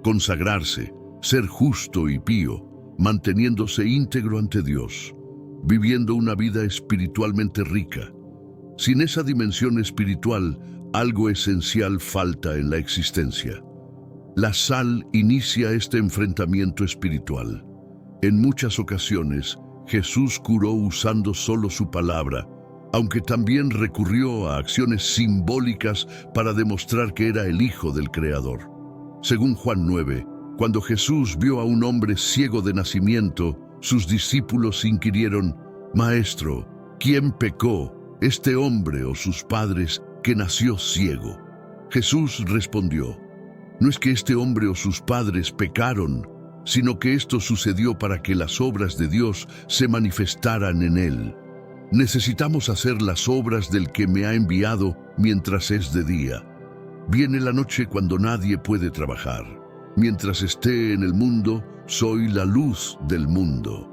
consagrarse, ser justo y pío, manteniéndose íntegro ante Dios, viviendo una vida espiritualmente rica. Sin esa dimensión espiritual, algo esencial falta en la existencia. La sal inicia este enfrentamiento espiritual. En muchas ocasiones, Jesús curó usando solo su palabra, aunque también recurrió a acciones simbólicas para demostrar que era el Hijo del Creador. Según Juan 9, cuando Jesús vio a un hombre ciego de nacimiento, sus discípulos inquirieron: «Maestro, ¿quién pecó, este hombre o sus padres, que nació ciego?» Jesús respondió: «No es que este hombre o sus padres pecaron, sino que esto sucedió para que las obras de Dios se manifestaran en él. Necesitamos hacer las obras del que me ha enviado mientras es de día. Viene la noche cuando nadie puede trabajar. Mientras esté en el mundo, soy la luz del mundo».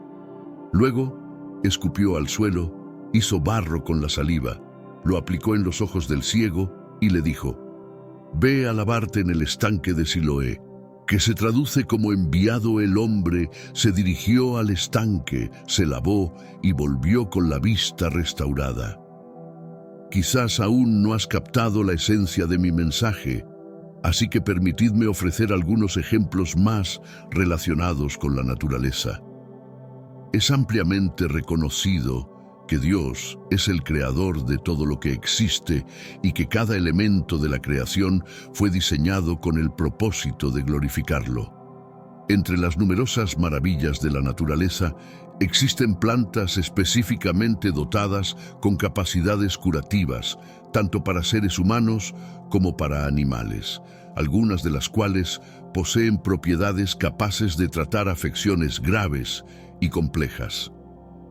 Luego, escupió al suelo, hizo barro con la saliva, lo aplicó en los ojos del ciego y le dijo: «Ve a lavarte en el estanque de Siloé», que se traduce como enviado el hombre, se dirigió al estanque, se lavó y volvió con la vista restaurada. Quizás aún no has captado la esencia de mi mensaje, así que permitidme ofrecer algunos ejemplos más relacionados con la naturaleza. Es ampliamente reconocido que Dios es el creador de todo lo que existe y que cada elemento de la creación fue diseñado con el propósito de glorificarlo. Entre las numerosas maravillas de la naturaleza, existen plantas específicamente dotadas con capacidades curativas, tanto para seres humanos como para animales, algunas de las cuales poseen propiedades capaces de tratar afecciones graves y complejas.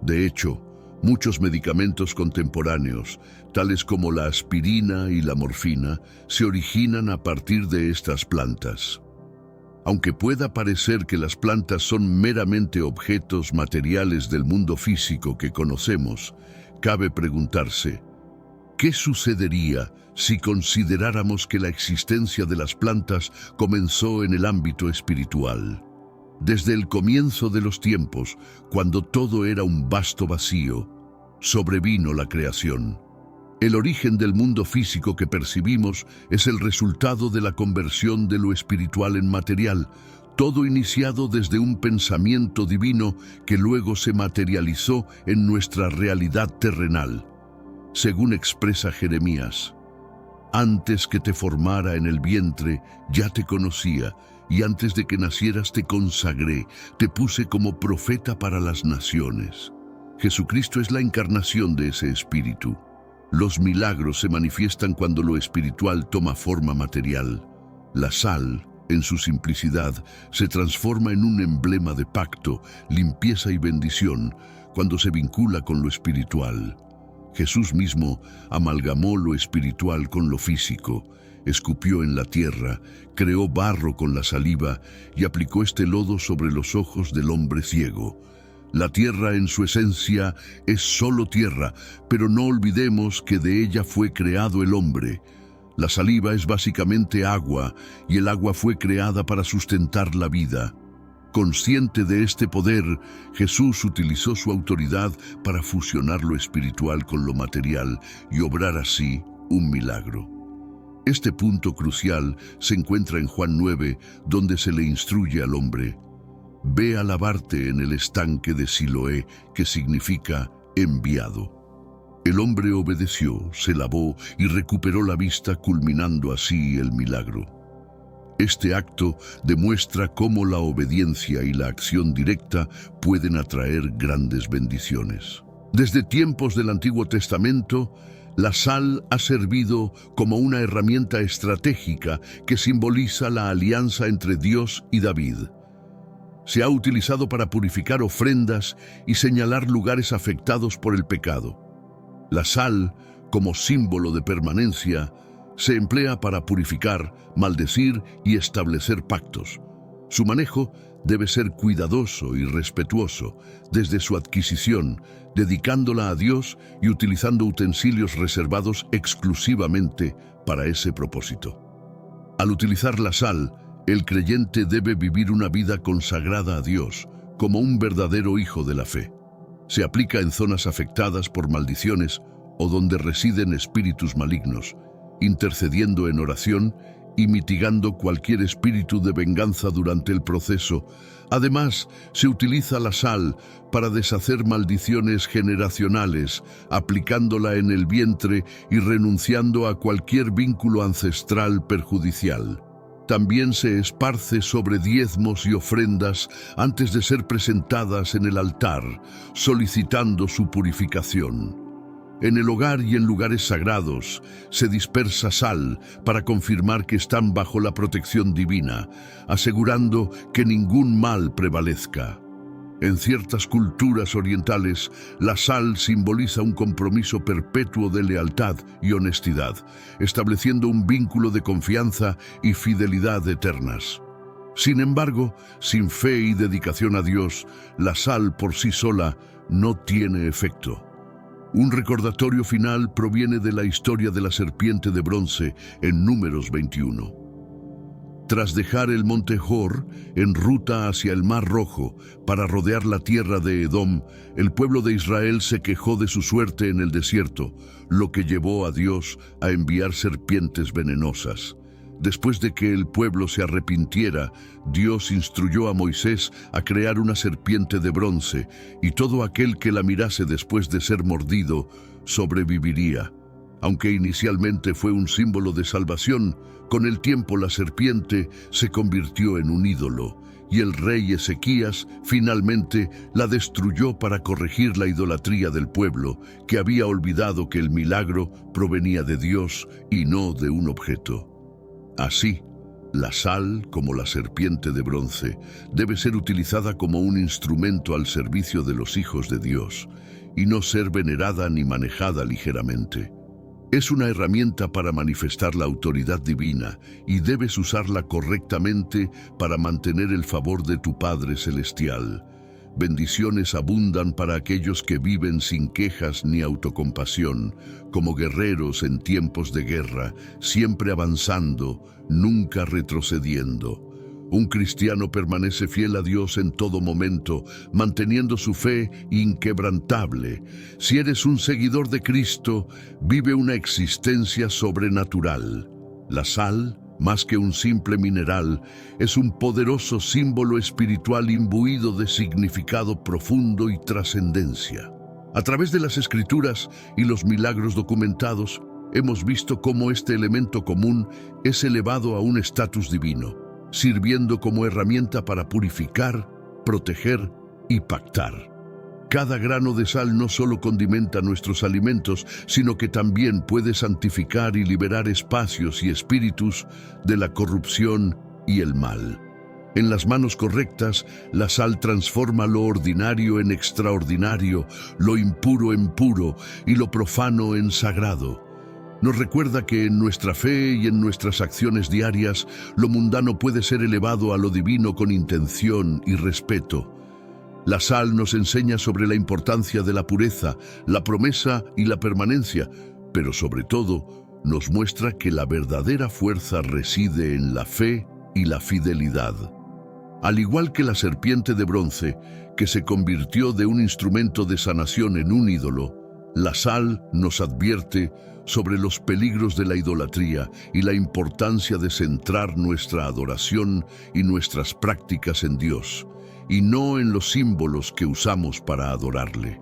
De hecho, muchos medicamentos contemporáneos, tales como la aspirina y la morfina, se originan a partir de estas plantas. Aunque pueda parecer que las plantas son meramente objetos materiales del mundo físico que conocemos, cabe preguntarse: ¿qué sucedería si consideráramos que la existencia de las plantas comenzó en el ámbito espiritual? Desde el comienzo de los tiempos, cuando todo era un vasto vacío, sobrevino la creación. El origen del mundo físico que percibimos es el resultado de la conversión de lo espiritual en material, todo iniciado desde un pensamiento divino que luego se materializó en nuestra realidad terrenal. Según expresa Jeremías: «Antes que te formara en el vientre, ya te conocía, y antes de que nacieras te consagré, te puse como profeta para las naciones». Jesucristo es la encarnación de ese espíritu. Los milagros se manifiestan cuando lo espiritual toma forma material. La sal, en su simplicidad, se transforma en un emblema de pacto, limpieza y bendición cuando se vincula con lo espiritual. Jesús mismo amalgamó lo espiritual con lo físico, escupió en la tierra, creó barro con la saliva y aplicó este lodo sobre los ojos del hombre ciego. La tierra en su esencia es solo tierra, pero no olvidemos que de ella fue creado el hombre. La saliva es básicamente agua, y el agua fue creada para sustentar la vida. Consciente de este poder, Jesús utilizó su autoridad para fusionar lo espiritual con lo material y obrar así un milagro. Este punto crucial se encuentra en Juan 9, donde se le instruye al hombre: «Ve a lavarte en el estanque de Siloé», que significa enviado. El hombre obedeció, se lavó y recuperó la vista, culminando así el milagro. Este acto demuestra cómo la obediencia y la acción directa pueden atraer grandes bendiciones. Desde tiempos del Antiguo Testamento, la sal ha servido como una herramienta estratégica que simboliza la alianza entre Dios y David. Se ha utilizado para purificar ofrendas y señalar lugares afectados por el pecado. La sal, como símbolo de permanencia, se emplea para purificar, maldecir y establecer pactos. Su manejo debe ser cuidadoso y respetuoso desde su adquisición, dedicándola a Dios y utilizando utensilios reservados exclusivamente para ese propósito. Al utilizar la sal, el creyente debe vivir una vida consagrada a Dios, como un verdadero hijo de la fe. Se aplica en zonas afectadas por maldiciones o donde residen espíritus malignos, intercediendo en oración y mitigando cualquier espíritu de venganza durante el proceso. Además, se utiliza la sal para deshacer maldiciones generacionales, aplicándola en el vientre y renunciando a cualquier vínculo ancestral perjudicial. También se esparce sobre diezmos y ofrendas antes de ser presentadas en el altar, solicitando su purificación. En el hogar y en lugares sagrados se dispersa sal para confirmar que están bajo la protección divina, asegurando que ningún mal prevalezca. En ciertas culturas orientales, la sal simboliza un compromiso perpetuo de lealtad y honestidad, estableciendo un vínculo de confianza y fidelidad eternas. Sin embargo, sin fe y dedicación a Dios, la sal por sí sola no tiene efecto. Un recordatorio final proviene de la historia de la serpiente de bronce en Números 21. Tras dejar el monte Hor en ruta hacia el Mar Rojo para rodear la tierra de Edom, el pueblo de Israel se quejó de su suerte en el desierto, lo que llevó a Dios a enviar serpientes venenosas. Después de que el pueblo se arrepintiera, Dios instruyó a Moisés a crear una serpiente de bronce, y todo aquel que la mirase después de ser mordido sobreviviría. Aunque inicialmente fue un símbolo de salvación, con el tiempo la serpiente se convirtió en un ídolo, y el rey Ezequías finalmente la destruyó para corregir la idolatría del pueblo, que había olvidado que el milagro provenía de Dios y no de un objeto. Así, la sal, como la serpiente de bronce, debe ser utilizada como un instrumento al servicio de los hijos de Dios, y no ser venerada ni manejada ligeramente. Es una herramienta para manifestar la autoridad divina y debes usarla correctamente para mantener el favor de tu Padre Celestial. Bendiciones abundan para aquellos que viven sin quejas ni autocompasión, como guerreros en tiempos de guerra, siempre avanzando, nunca retrocediendo. Un cristiano permanece fiel a Dios en todo momento, manteniendo su fe inquebrantable. Si eres un seguidor de Cristo, vive una existencia sobrenatural. La sal, más que un simple mineral, es un poderoso símbolo espiritual imbuido de significado profundo y trascendencia. A través de las Escrituras y los milagros documentados, hemos visto cómo este elemento común es elevado a un estatus divino, sirviendo como herramienta para purificar, proteger y pactar. Cada grano de sal no solo condimenta nuestros alimentos, sino que también puede santificar y liberar espacios y espíritus de la corrupción y el mal. En las manos correctas, la sal transforma lo ordinario en extraordinario, lo impuro en puro y lo profano en sagrado. Nos recuerda que en nuestra fe y en nuestras acciones diarias, lo mundano puede ser elevado a lo divino con intención y respeto. La sal nos enseña sobre la importancia de la pureza, la promesa y la permanencia, pero sobre todo nos muestra que la verdadera fuerza reside en la fe y la fidelidad. Al igual que la serpiente de bronce, que se convirtió de un instrumento de sanación en un ídolo, la sal nos advierte: sobre los peligros de la idolatría y la importancia de centrar nuestra adoración y nuestras prácticas en Dios, y no en los símbolos que usamos para adorarle.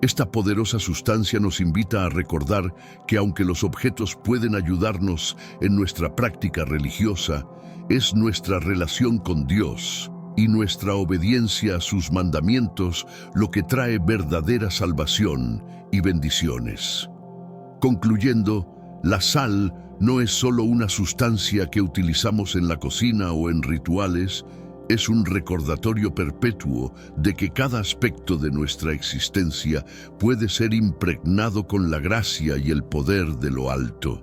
Esta poderosa sustancia nos invita a recordar que aunque los objetos pueden ayudarnos en nuestra práctica religiosa, es nuestra relación con Dios y nuestra obediencia a sus mandamientos lo que trae verdadera salvación y bendiciones. Concluyendo, la sal no es solo una sustancia que utilizamos en la cocina o en rituales, es un recordatorio perpetuo de que cada aspecto de nuestra existencia puede ser impregnado con la gracia y el poder de lo alto.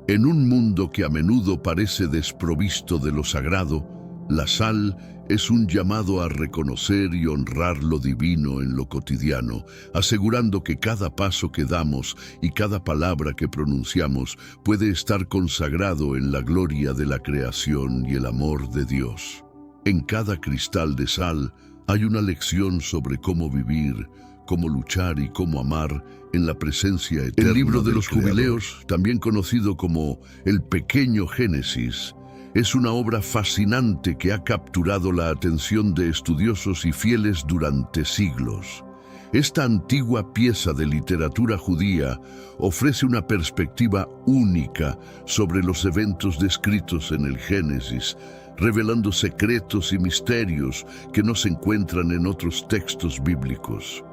En un mundo que a menudo parece desprovisto de lo sagrado, la sal es un llamado a reconocer y honrar lo divino en lo cotidiano, asegurando que cada paso que damos y cada palabra que pronunciamos puede estar consagrado en la gloria de la creación y el amor de Dios. En cada cristal de sal hay una lección sobre cómo vivir, cómo luchar y cómo amar en la presencia eterna. El libro de los Jubileos, también conocido como el Pequeño Génesis, es una obra fascinante que ha capturado la atención de estudiosos y fieles durante siglos. Esta antigua pieza de literatura judía ofrece una perspectiva única sobre los eventos descritos en el Génesis, revelando secretos y misterios que no se encuentran en otros textos bíblicos.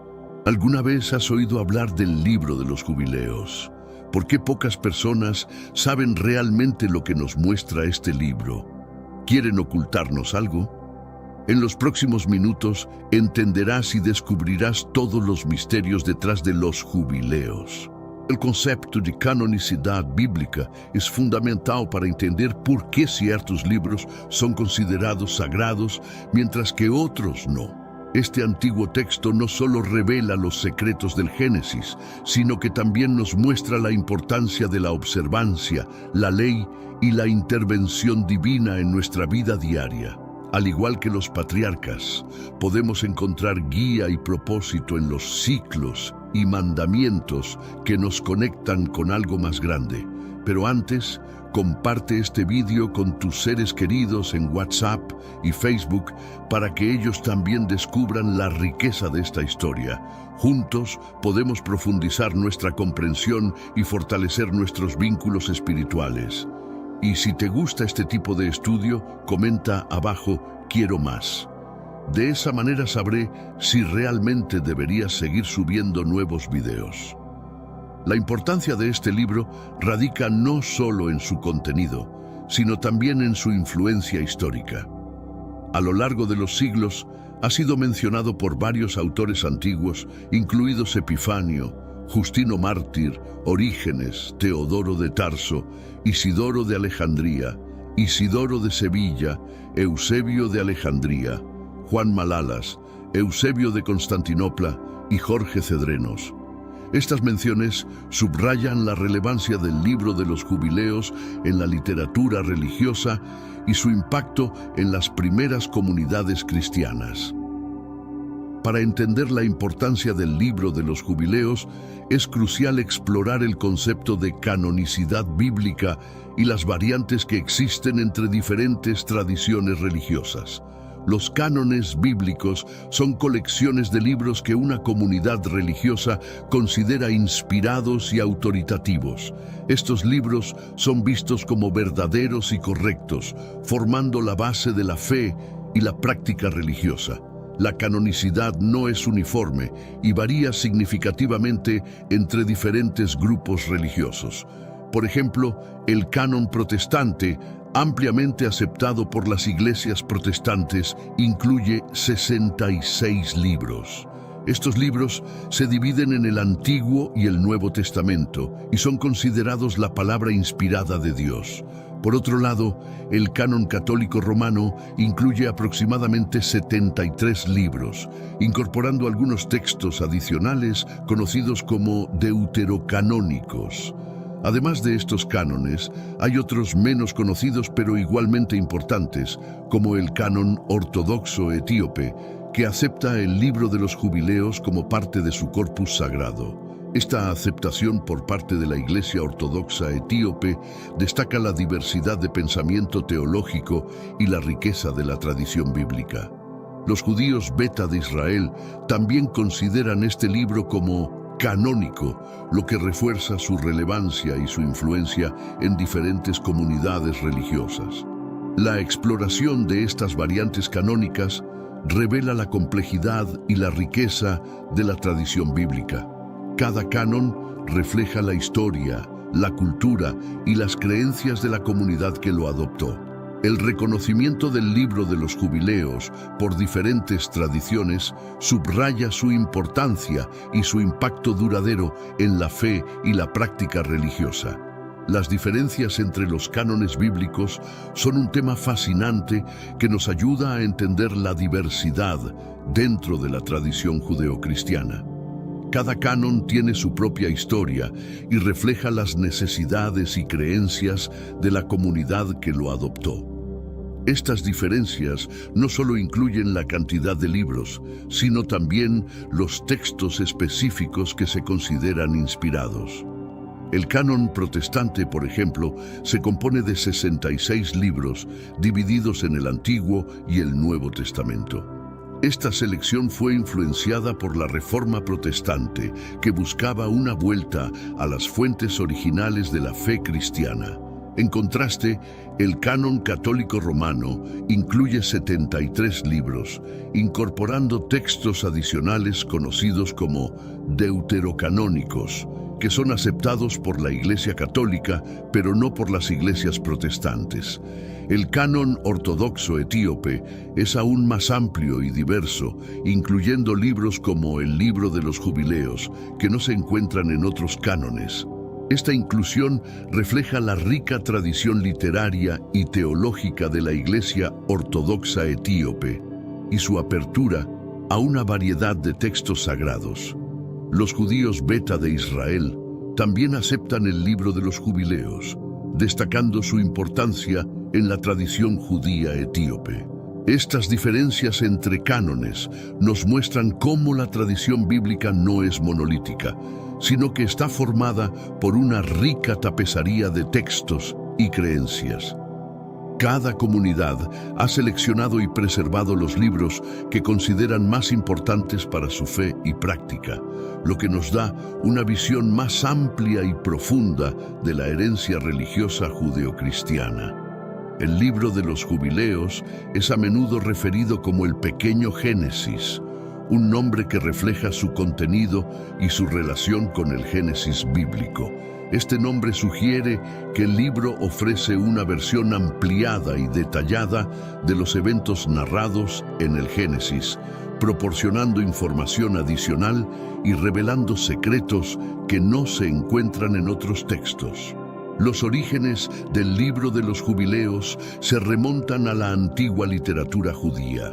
¿Alguna vez has oído hablar del libro de los Jubileos? ¿Por qué pocas personas saben realmente lo que nos muestra este libro? ¿Quieren ocultarnos algo? En los próximos minutos entenderás y descubrirás todos los misterios detrás de los Jubileos. El concepto de canonicidad bíblica es fundamental para entender por qué ciertos libros son considerados sagrados mientras que otros no. Este antiguo texto no solo revela los secretos del Génesis, sino que también nos muestra la importancia de la observancia, la ley y la intervención divina en nuestra vida diaria. Al igual que los patriarcas, podemos encontrar guía y propósito en los ciclos y mandamientos que nos conectan con algo más grande. Pero antes, comparte este vídeo con tus seres queridos en WhatsApp y Facebook para que ellos también descubran la riqueza de esta historia. Juntos podemos profundizar nuestra comprensión y fortalecer nuestros vínculos espirituales. Y si te gusta este tipo de estudio, comenta abajo "Quiero más". De esa manera sabré si realmente deberías seguir subiendo nuevos videos. La importancia de este libro radica no solo en su contenido, sino también en su influencia histórica. A lo largo de los siglos, ha sido mencionado por varios autores antiguos, incluidos Epifanio, Justino Mártir, Orígenes, Teodoro de Tarso, Isidoro de Alejandría, Isidoro de Sevilla, Eusebio de Alejandría, Juan Malalas, Eusebio de Constantinopla y Jorge Cedrenos. Estas menciones subrayan la relevancia del libro de los Jubileos en la literatura religiosa y su impacto en las primeras comunidades cristianas. Para entender la importancia del libro de los Jubileos, es crucial explorar el concepto de canonicidad bíblica y las variantes que existen entre diferentes tradiciones religiosas. Los cánones bíblicos son colecciones de libros que una comunidad religiosa considera inspirados y autoritativos. Estos libros son vistos como verdaderos y correctos, formando la base de la fe y la práctica religiosa. La canonicidad no es uniforme y varía significativamente entre diferentes grupos religiosos. Por ejemplo, el canon protestante, ampliamente aceptado por las iglesias protestantes, incluye 66 libros. Estos libros se dividen en el Antiguo y el Nuevo Testamento y son considerados la palabra inspirada de Dios. Por otro lado, el canon católico romano incluye aproximadamente 73 libros, incorporando algunos textos adicionales conocidos como deuterocanónicos. Además de estos cánones, hay otros menos conocidos pero igualmente importantes, como el canon ortodoxo etíope, que acepta el libro de los Jubileos como parte de su corpus sagrado. Esta aceptación por parte de la Iglesia Ortodoxa etíope destaca la diversidad de pensamiento teológico y la riqueza de la tradición bíblica. Los judíos Beta de Israel también consideran este libro como canónico, lo que refuerza su relevancia y su influencia en diferentes comunidades religiosas. La exploración de estas variantes canónicas revela la complejidad y la riqueza de la tradición bíblica. Cada canon refleja la historia, la cultura y las creencias de la comunidad que lo adoptó. El reconocimiento del libro de los jubileos por diferentes tradiciones subraya su importancia y su impacto duradero en la fe y la práctica religiosa. Las diferencias entre los cánones bíblicos son un tema fascinante que nos ayuda a entender la diversidad dentro de la tradición judeocristiana. Cada canon tiene su propia historia y refleja las necesidades y creencias de la comunidad que lo adoptó. Estas diferencias no solo incluyen la cantidad de libros, sino también los textos específicos que se consideran inspirados. El canon protestante, por ejemplo, se compone de 66 libros divididos en el Antiguo y el Nuevo Testamento. Esta selección fue influenciada por la Reforma Protestante, que buscaba una vuelta a las fuentes originales de la fe cristiana. En contraste, el canon católico romano incluye 73 libros, incorporando textos adicionales conocidos como deuterocanónicos, que son aceptados por la Iglesia Católica, pero no por las iglesias protestantes. El canon ortodoxo etíope es aún más amplio y diverso, incluyendo libros como el Libro de los Jubileos, que no se encuentran en otros cánones. Esta inclusión refleja la rica tradición literaria y teológica de la Iglesia Ortodoxa etíope y su apertura a una variedad de textos sagrados. Los judíos Beta de Israel también aceptan el Libro de los Jubileos, destacando su importancia en la tradición judía etíope. Estas diferencias entre cánones nos muestran cómo la tradición bíblica no es monolítica, sino que está formada por una rica tapicería de textos y creencias. Cada comunidad ha seleccionado y preservado los libros que consideran más importantes para su fe y práctica, lo que nos da una visión más amplia y profunda de la herencia religiosa judeocristiana. El Libro de los Jubileos es a menudo referido como el Pequeño Génesis, un nombre que refleja su contenido y su relación con el Génesis bíblico. Este nombre sugiere que el libro ofrece una versión ampliada y detallada de los eventos narrados en el Génesis, proporcionando información adicional y revelando secretos que no se encuentran en otros textos. Los orígenes del Libro de los Jubileos se remontan a la antigua literatura judía.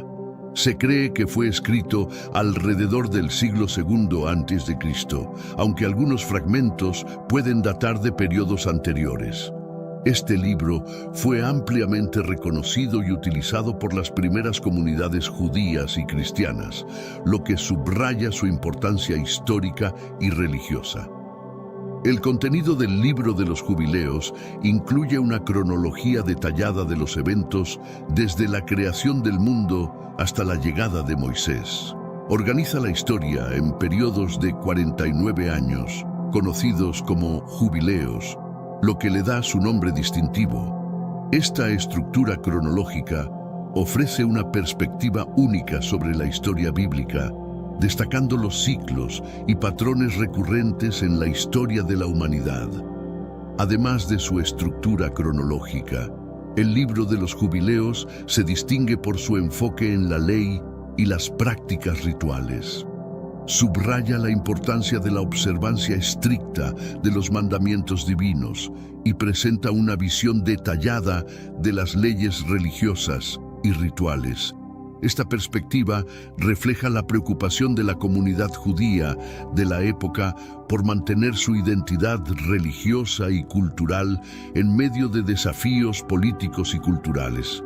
Se cree que fue escrito alrededor del siglo II a.C., aunque algunos fragmentos pueden datar de periodos anteriores. Este libro fue ampliamente reconocido y utilizado por las primeras comunidades judías y cristianas, lo que subraya su importancia histórica y religiosa. El contenido del Libro de los Jubileos incluye una cronología detallada de los eventos desde la creación del mundo hasta la llegada de Moisés. Organiza la historia en periodos de 49 años, conocidos como jubileos, lo que le da su nombre distintivo. Esta estructura cronológica ofrece una perspectiva única sobre la historia bíblica, destacando los ciclos y patrones recurrentes en la historia de la humanidad. Además de su estructura cronológica, el Libro de los Jubileos se distingue por su enfoque en la ley y las prácticas rituales. Subraya la importancia de la observancia estricta de los mandamientos divinos y presenta una visión detallada de las leyes religiosas y rituales. Esta perspectiva refleja la preocupación de la comunidad judía de la época por mantener su identidad religiosa y cultural en medio de desafíos políticos y culturales.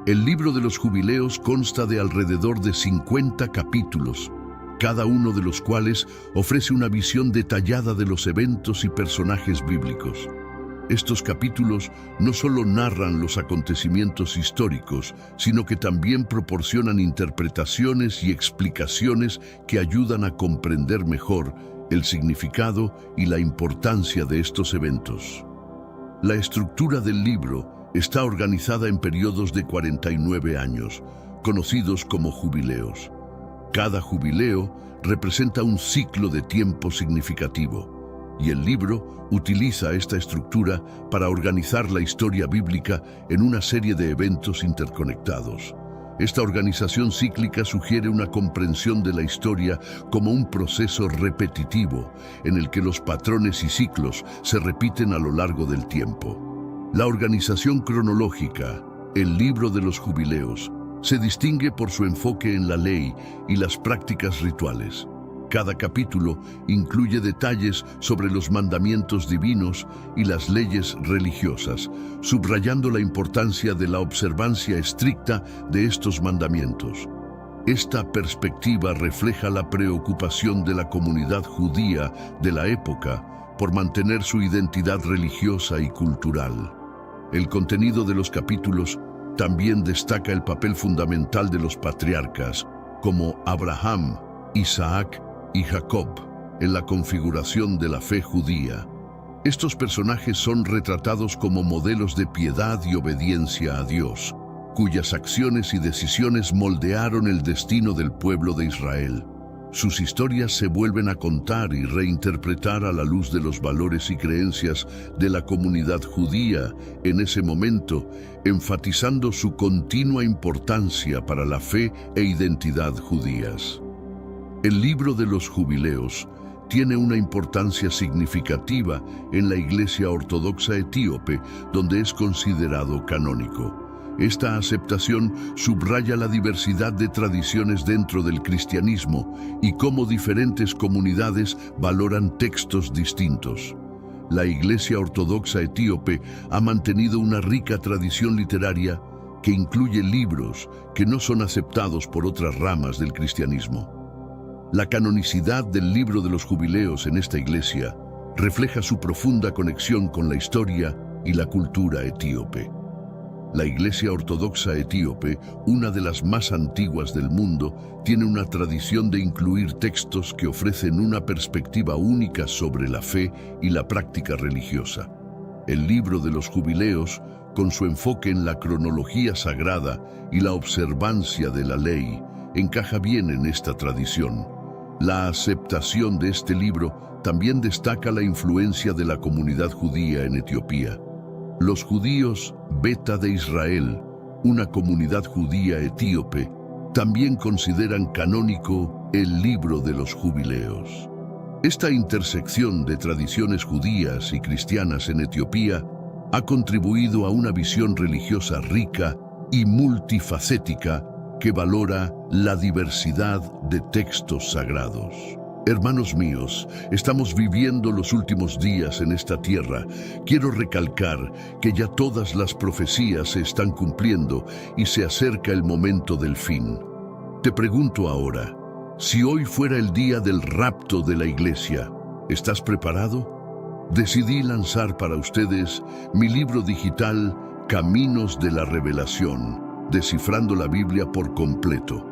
El Libro de los Jubileos consta de alrededor de 50 capítulos, cada uno de los cuales ofrece una visión detallada de los eventos y personajes bíblicos. Estos capítulos no solo narran los acontecimientos históricos, sino que también proporcionan interpretaciones y explicaciones que ayudan a comprender mejor el significado y la importancia de estos eventos. La estructura del libro está organizada en periodos de 49 años, conocidos como jubileos. Cada jubileo representa un ciclo de tiempo significativo, y el libro utiliza esta estructura para organizar la historia bíblica en una serie de eventos interconectados. Esta organización cíclica sugiere una comprensión de la historia como un proceso repetitivo en el que los patrones y ciclos se repiten a lo largo del tiempo. La organización cronológica, el libro de los jubileos, se distingue por su enfoque en la ley y las prácticas rituales. Cada capítulo incluye detalles sobre los mandamientos divinos y las leyes religiosas, subrayando la importancia de la observancia estricta de estos mandamientos. Esta perspectiva refleja la preocupación de la comunidad judía de la época por mantener su identidad religiosa y cultural. El contenido de los capítulos también destaca el papel fundamental de los patriarcas, como Abraham, Isaac y Jacob, en la configuración de la fe judía. Estos personajes son retratados como modelos de piedad y obediencia a Dios, cuyas acciones y decisiones moldearon el destino del pueblo de Israel. Sus historias se vuelven a contar y reinterpretar a la luz de los valores y creencias de la comunidad judía en ese momento, enfatizando su continua importancia para la fe e identidad judías. El libro de los jubileos tiene una importancia significativa en la Iglesia Ortodoxa Etíope, donde es considerado canónico. Esta aceptación subraya la diversidad de tradiciones dentro del cristianismo y cómo diferentes comunidades valoran textos distintos. La Iglesia Ortodoxa Etíope ha mantenido una rica tradición literaria que incluye libros que no son aceptados por otras ramas del cristianismo. La canonicidad del libro de los jubileos en esta iglesia refleja su profunda conexión con la historia y la cultura etíope. La Iglesia Ortodoxa Etíope, una de las más antiguas del mundo, tiene una tradición de incluir textos que ofrecen una perspectiva única sobre la fe y la práctica religiosa. El libro de los jubileos, con su enfoque en la cronología sagrada y la observancia de la ley, encaja bien en esta tradición. La aceptación de este libro también destaca la influencia de la comunidad judía en Etiopía. Los judíos Beta de Israel, una comunidad judía etíope, también consideran canónico el libro de los jubileos. Esta intersección de tradiciones judías y cristianas en Etiopía ha contribuido a una visión religiosa rica y multifacética que valora la diversidad de textos sagrados. Hermanos míos, estamos viviendo los últimos días en esta tierra. Quiero recalcar que ya todas las profecías se están cumpliendo y se acerca el momento del fin. Te pregunto ahora, si hoy fuera el día del rapto de la iglesia, ¿estás preparado? Decidí lanzar para ustedes mi libro digital Caminos de la Revelación, descifrando la Biblia por completo.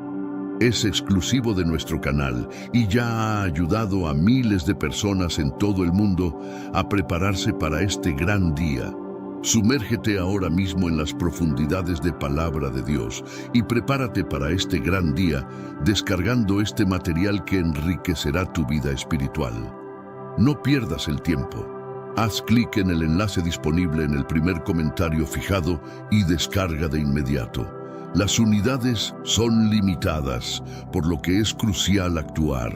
Es exclusivo de nuestro canal y ya ha ayudado a miles de personas en todo el mundo a prepararse para este gran día. Sumérgete ahora mismo en las profundidades de Palabra de Dios y prepárate para este gran día descargando este material que enriquecerá tu vida espiritual. No pierdas el tiempo. Haz clic en el enlace disponible en el primer comentario fijado y descarga de inmediato. Las unidades son limitadas, por lo que es crucial actuar.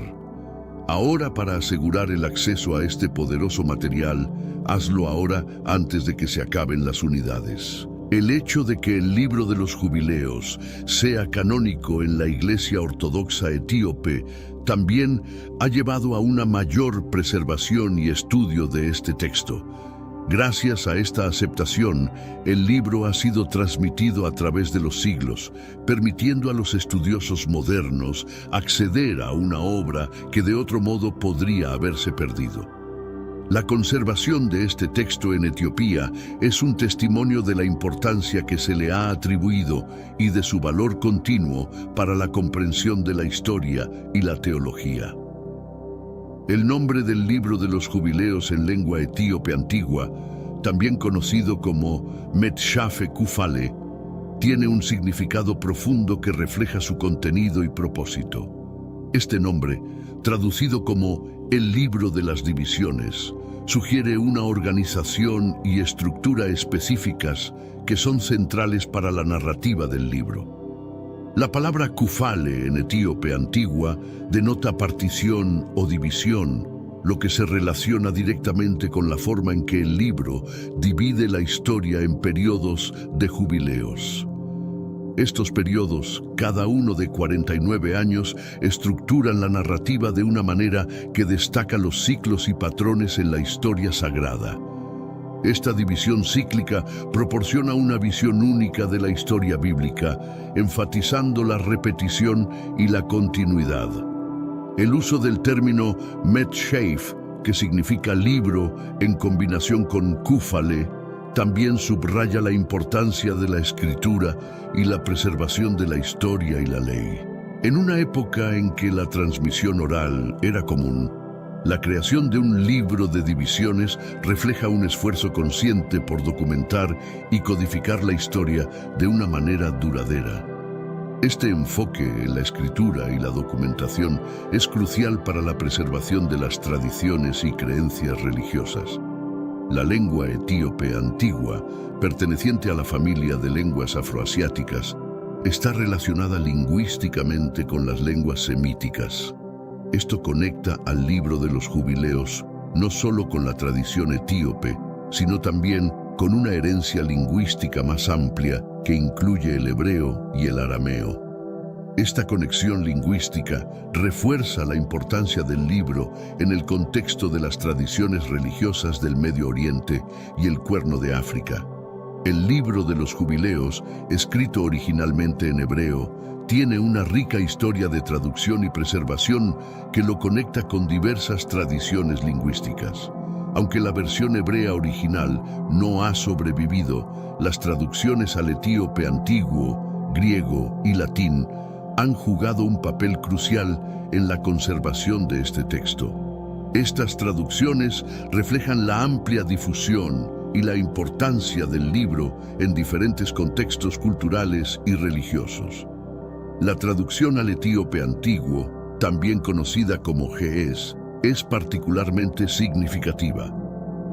Ahora, para asegurar el acceso a este poderoso material, hazlo ahora antes de que se acaben las unidades. El hecho de que el libro de los jubileos sea canónico en la Iglesia Ortodoxa Etíope también ha llevado a una mayor preservación y estudio de este texto. Gracias a esta aceptación, el libro ha sido transmitido a través de los siglos, permitiendo a los estudiosos modernos acceder a una obra que de otro modo podría haberse perdido. La conservación de este texto en Etiopía es un testimonio de la importancia que se le ha atribuido y de su valor continuo para la comprensión de la historia y la teología. El nombre del libro de los jubileos en lengua etíope antigua, también conocido como Metshafe Kufale, tiene un significado profundo que refleja su contenido y propósito. Este nombre, traducido como el libro de las divisiones, sugiere una organización y estructura específicas que son centrales para la narrativa del libro. La palabra Kufale en etíope antigua denota partición o división, lo que se relaciona directamente con la forma en que el libro divide la historia en periodos de jubileos. Estos periodos, cada uno de 49 años, estructuran la narrativa de una manera que destaca los ciclos y patrones en la historia sagrada. Esta división cíclica proporciona una visión única de la historia bíblica, enfatizando la repetición y la continuidad. El uso del término Metshaf, que significa libro, en combinación con Kufale, también subraya la importancia de la escritura y la preservación de la historia y la ley. En una época en que la transmisión oral era común, la creación de un libro de divisiones refleja un esfuerzo consciente por documentar y codificar la historia de una manera duradera. Este enfoque en la escritura y la documentación es crucial para la preservación de las tradiciones y creencias religiosas. La lengua etíope antigua, perteneciente a la familia de lenguas afroasiáticas, está relacionada lingüísticamente con las lenguas semíticas. Esto conecta al libro de los jubileos no solo con la tradición etíope, sino también con una herencia lingüística más amplia que incluye el hebreo y el arameo. Esta conexión lingüística refuerza la importancia del libro en el contexto de las tradiciones religiosas del Medio Oriente y el Cuerno de África. El libro de los jubileos, escrito originalmente en hebreo, tiene una rica historia de traducción y preservación que lo conecta con diversas tradiciones lingüísticas. Aunque la versión hebrea original no ha sobrevivido, las traducciones al etíope antiguo, griego y latín han jugado un papel crucial en la conservación de este texto. Estas traducciones reflejan la amplia difusión y la importancia del libro en diferentes contextos culturales y religiosos. La traducción al etíope antiguo, también conocida como Ge'ez, es particularmente significativa.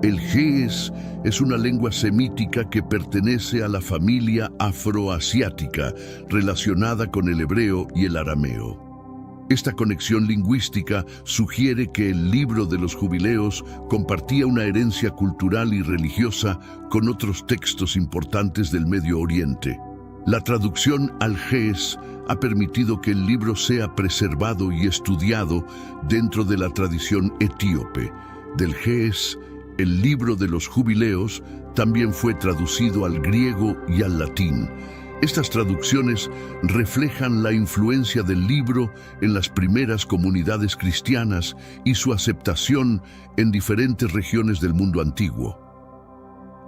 El Ge'ez es una lengua semítica que pertenece a la familia afroasiática, relacionada con el hebreo y el arameo. Esta conexión lingüística sugiere que el libro de los jubileos compartía una herencia cultural y religiosa con otros textos importantes del Medio Oriente. La traducción al Ge'ez ha permitido que el libro sea preservado y estudiado dentro de la tradición etíope. Del Ge'ez, el libro de los jubileos también fue traducido al griego y al latín. Estas traducciones reflejan la influencia del libro en las primeras comunidades cristianas y su aceptación en diferentes regiones del mundo antiguo.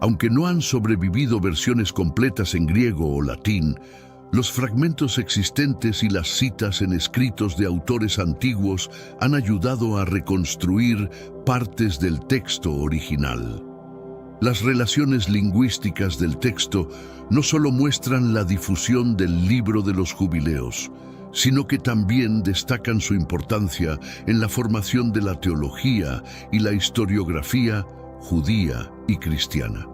Aunque no han sobrevivido versiones completas en griego o latín, los fragmentos existentes y las citas en escritos de autores antiguos han ayudado a reconstruir partes del texto original. Las relaciones lingüísticas del texto no solo muestran la difusión del libro de los jubileos, sino que también destacan su importancia en la formación de la teología y la historiografía judía y cristiana.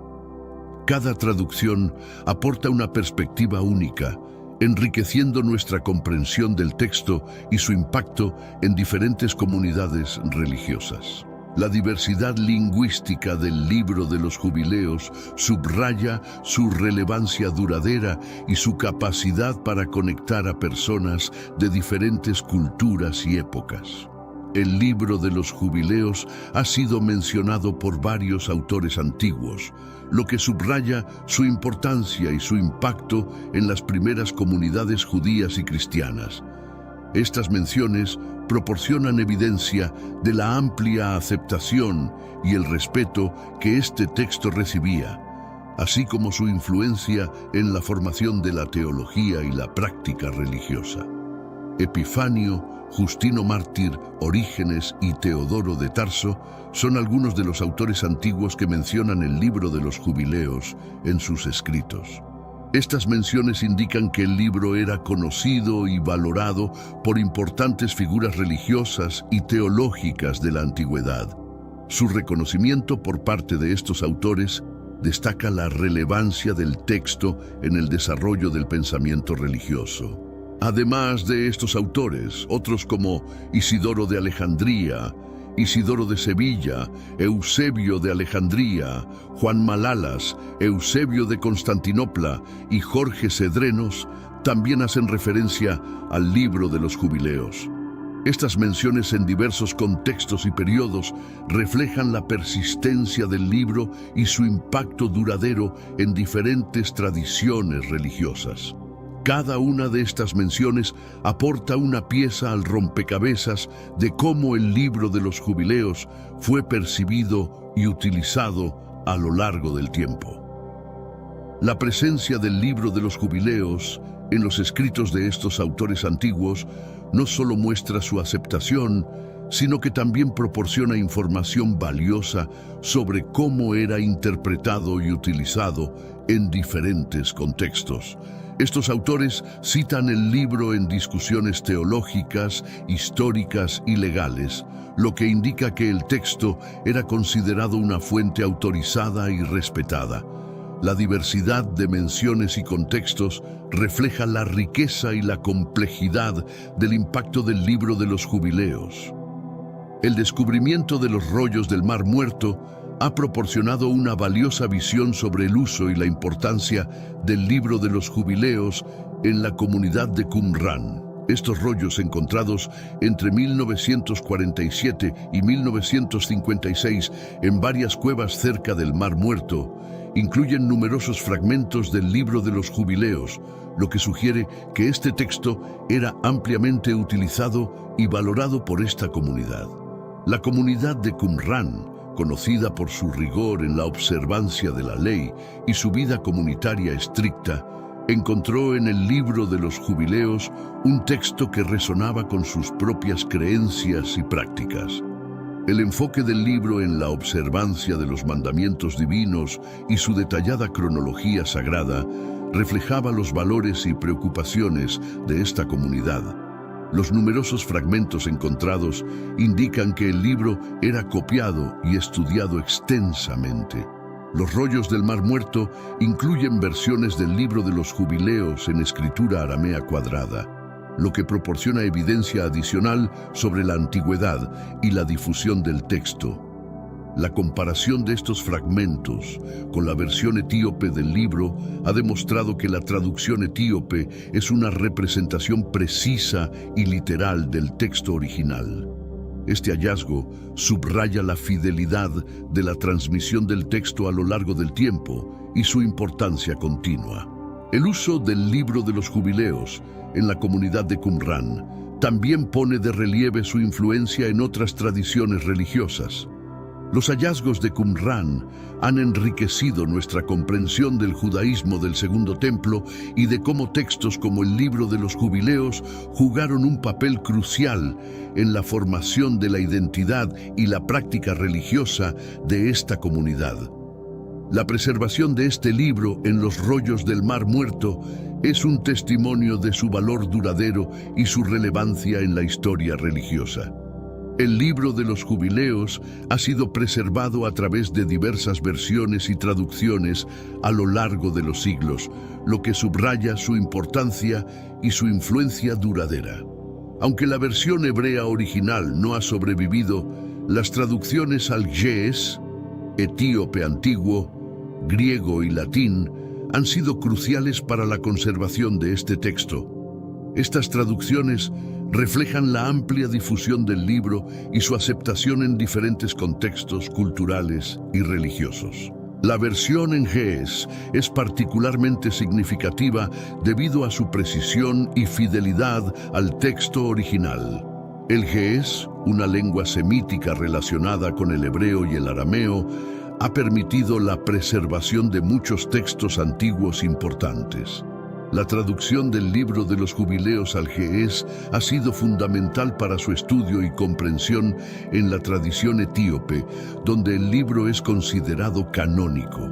Cada traducción aporta una perspectiva única, enriqueciendo nuestra comprensión del texto y su impacto en diferentes comunidades religiosas. La diversidad lingüística del libro de los jubileos subraya su relevancia duradera y su capacidad para conectar a personas de diferentes culturas y épocas. El libro de los jubileos ha sido mencionado por varios autores antiguos, lo que subraya su importancia y su impacto en las primeras comunidades judías y cristianas. Estas menciones proporcionan evidencia de la amplia aceptación y el respeto que este texto recibía, así como su influencia en la formación de la teología y la práctica religiosa. Epifanio, Justino Mártir, Orígenes y Teodoro de Tarso son algunos de los autores antiguos que mencionan el libro de los jubileos en sus escritos. Estas menciones indican que el libro era conocido y valorado por importantes figuras religiosas y teológicas de la antigüedad. Su reconocimiento por parte de estos autores destaca la relevancia del texto en el desarrollo del pensamiento religioso. Además de estos autores, otros como Isidoro de Alejandría, Isidoro de Sevilla, Eusebio de Alejandría, Juan Malalas, Eusebio de Constantinopla y Jorge Cedrenos también hacen referencia al libro de los jubileos. Estas menciones en diversos contextos y periodos reflejan la persistencia del libro y su impacto duradero en diferentes tradiciones religiosas. Cada una de estas menciones aporta una pieza al rompecabezas de cómo el libro de los jubileos fue percibido y utilizado a lo largo del tiempo. La presencia del libro de los jubileos en los escritos de estos autores antiguos no solo muestra su aceptación, sino que también proporciona información valiosa sobre cómo era interpretado y utilizado en diferentes contextos. Estos autores citan el libro en discusiones teológicas, históricas y legales, lo que indica que el texto era considerado una fuente autorizada y respetada. La diversidad de menciones y contextos refleja la riqueza y la complejidad del impacto del libro de los jubileos. El descubrimiento de los rollos del Mar Muerto ha proporcionado una valiosa visión sobre el uso y la importancia del libro de los jubileos en la comunidad de Qumrán. Estos rollos, encontrados entre 1947 y 1956 en varias cuevas cerca del Mar Muerto, incluyen numerosos fragmentos del libro de los jubileos, lo que sugiere que este texto era ampliamente utilizado y valorado por esta comunidad. La comunidad de Qumrán, conocida por su rigor en la observancia de la ley y su vida comunitaria estricta, encontró en el libro de los jubileos un texto que resonaba con sus propias creencias y prácticas. El enfoque del libro en la observancia de los mandamientos divinos y su detallada cronología sagrada reflejaba los valores y preocupaciones de esta comunidad. Los numerosos fragmentos encontrados indican que el libro era copiado y estudiado extensamente. Los rollos del Mar Muerto incluyen versiones del libro de los jubileos en escritura aramea cuadrada, lo que proporciona evidencia adicional sobre la antigüedad y la difusión del texto. La comparación de estos fragmentos con la versión etíope del libro ha demostrado que la traducción etíope es una representación precisa y literal del texto original. Este hallazgo subraya la fidelidad de la transmisión del texto a lo largo del tiempo y su importancia continua. El uso del libro de los jubileos en la comunidad de Qumrán también pone de relieve su influencia en otras tradiciones religiosas. Los hallazgos de Qumrán han enriquecido nuestra comprensión del judaísmo del Segundo Templo y de cómo textos como el libro de los jubileos jugaron un papel crucial en la formación de la identidad y la práctica religiosa de esta comunidad. La preservación de este libro en los rollos del Mar Muerto es un testimonio de su valor duradero y su relevancia en la historia religiosa. El libro de los jubileos ha sido preservado a través de diversas versiones y traducciones a lo largo de los siglos, lo que subraya su importancia y su influencia duradera. Aunque la versión hebrea original no ha sobrevivido, las traducciones al ge'ez, etíope antiguo, griego y latín han sido cruciales para la conservación de este texto. Estas traducciones reflejan la amplia difusión del libro y su aceptación en diferentes contextos culturales y religiosos. La versión en ge'ez es particularmente significativa debido a su precisión y fidelidad al texto original. El ge'ez, una lengua semítica relacionada con el hebreo y el arameo, ha permitido la preservación de muchos textos antiguos importantes. La traducción del libro de los jubileos al ge'ez ha sido fundamental para su estudio y comprensión en la tradición etíope, donde el libro es considerado canónico.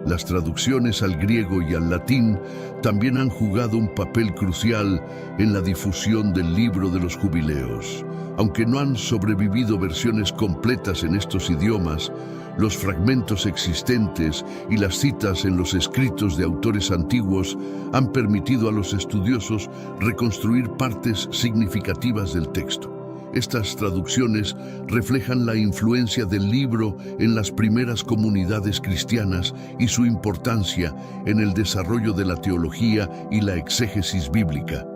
Las traducciones al griego y al latín también han jugado un papel crucial en la difusión del libro de los jubileos. Aunque no han sobrevivido versiones completas en estos idiomas, los fragmentos existentes y las citas en los escritos de autores antiguos han permitido a los estudiosos reconstruir partes significativas del texto. Estas traducciones reflejan la influencia del libro en las primeras comunidades cristianas y su importancia en el desarrollo de la teología y la exégesis bíblica.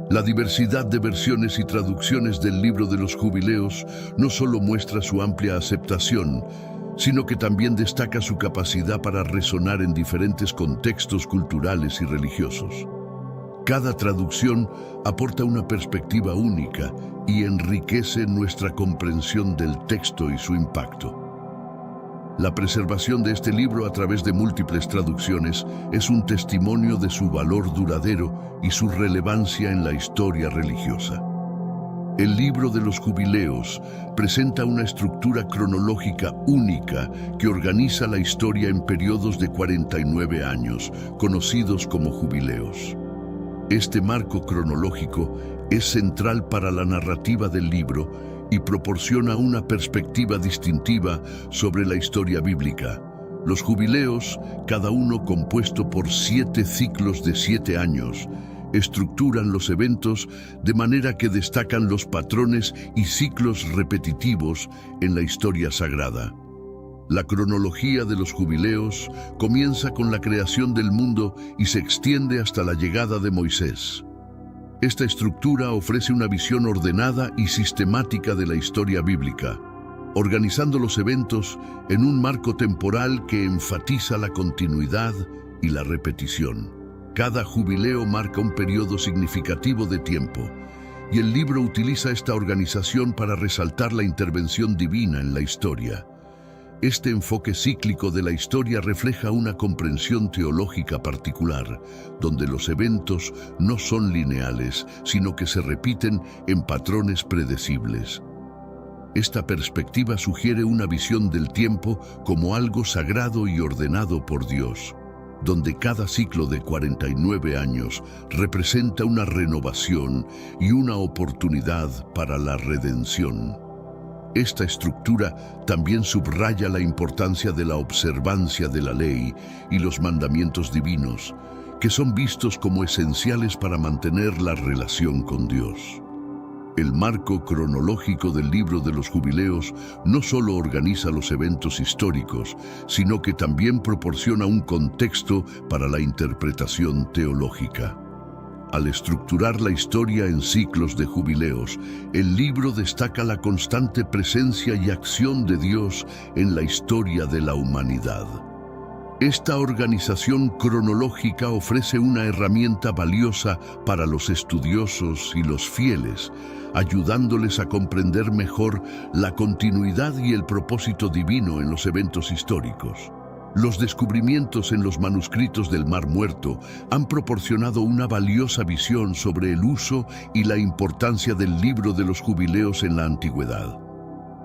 La diversidad de versiones y traducciones del libro de los jubileos no solo muestra su amplia aceptación, sino que también destaca su capacidad para resonar en diferentes contextos culturales y religiosos. Cada traducción aporta una perspectiva única y enriquece nuestra comprensión del texto y su impacto. La preservación de este libro a través de múltiples traducciones es un testimonio de su valor duradero y su relevancia en la historia religiosa. El libro de los jubileos presenta una estructura cronológica única que organiza la historia en periodos de 49 años, conocidos como jubileos. Este marco cronológico es central para la narrativa del libro y proporciona una perspectiva distintiva sobre la historia bíblica. Los jubileos, cada uno compuesto por 7 ciclos de 7 años, estructuran los eventos de manera que destacan los patrones y ciclos repetitivos en la historia sagrada. La cronología de los jubileos comienza con la creación del mundo y se extiende hasta la llegada de Moisés. Esta estructura ofrece una visión ordenada y sistemática de la historia bíblica, organizando los eventos en un marco temporal que enfatiza la continuidad y la repetición. Cada jubileo marca un periodo significativo de tiempo, y el libro utiliza esta organización para resaltar la intervención divina en la historia. Este enfoque cíclico de la historia refleja una comprensión teológica particular, donde los eventos no son lineales, sino que se repiten en patrones predecibles. Esta perspectiva sugiere una visión del tiempo como algo sagrado y ordenado por Dios, donde cada ciclo de 49 años representa una renovación y una oportunidad para la redención. Esta estructura también subraya la importancia de la observancia de la ley y los mandamientos divinos, que son vistos como esenciales para mantener la relación con Dios. El marco cronológico del libro de los jubileos no solo organiza los eventos históricos, sino que también proporciona un contexto para la interpretación teológica. Al estructurar la historia en ciclos de jubileos, el libro destaca la constante presencia y acción de Dios en la historia de la humanidad. Esta organización cronológica ofrece una herramienta valiosa para los estudiosos y los fieles, ayudándoles a comprender mejor la continuidad y el propósito divino en los eventos históricos. Los descubrimientos en los manuscritos del Mar Muerto han proporcionado una valiosa visión sobre el uso y la importancia del libro de los jubileos en la antigüedad.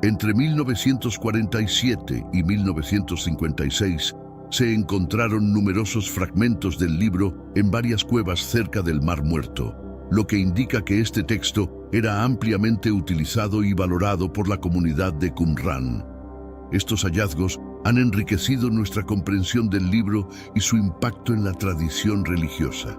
Entre 1947 y 1956 se encontraron numerosos fragmentos del libro en varias cuevas cerca del Mar Muerto, lo que indica que este texto era ampliamente utilizado y valorado por la comunidad de Qumrán. Estos hallazgos han enriquecido nuestra comprensión del libro y su impacto en la tradición religiosa.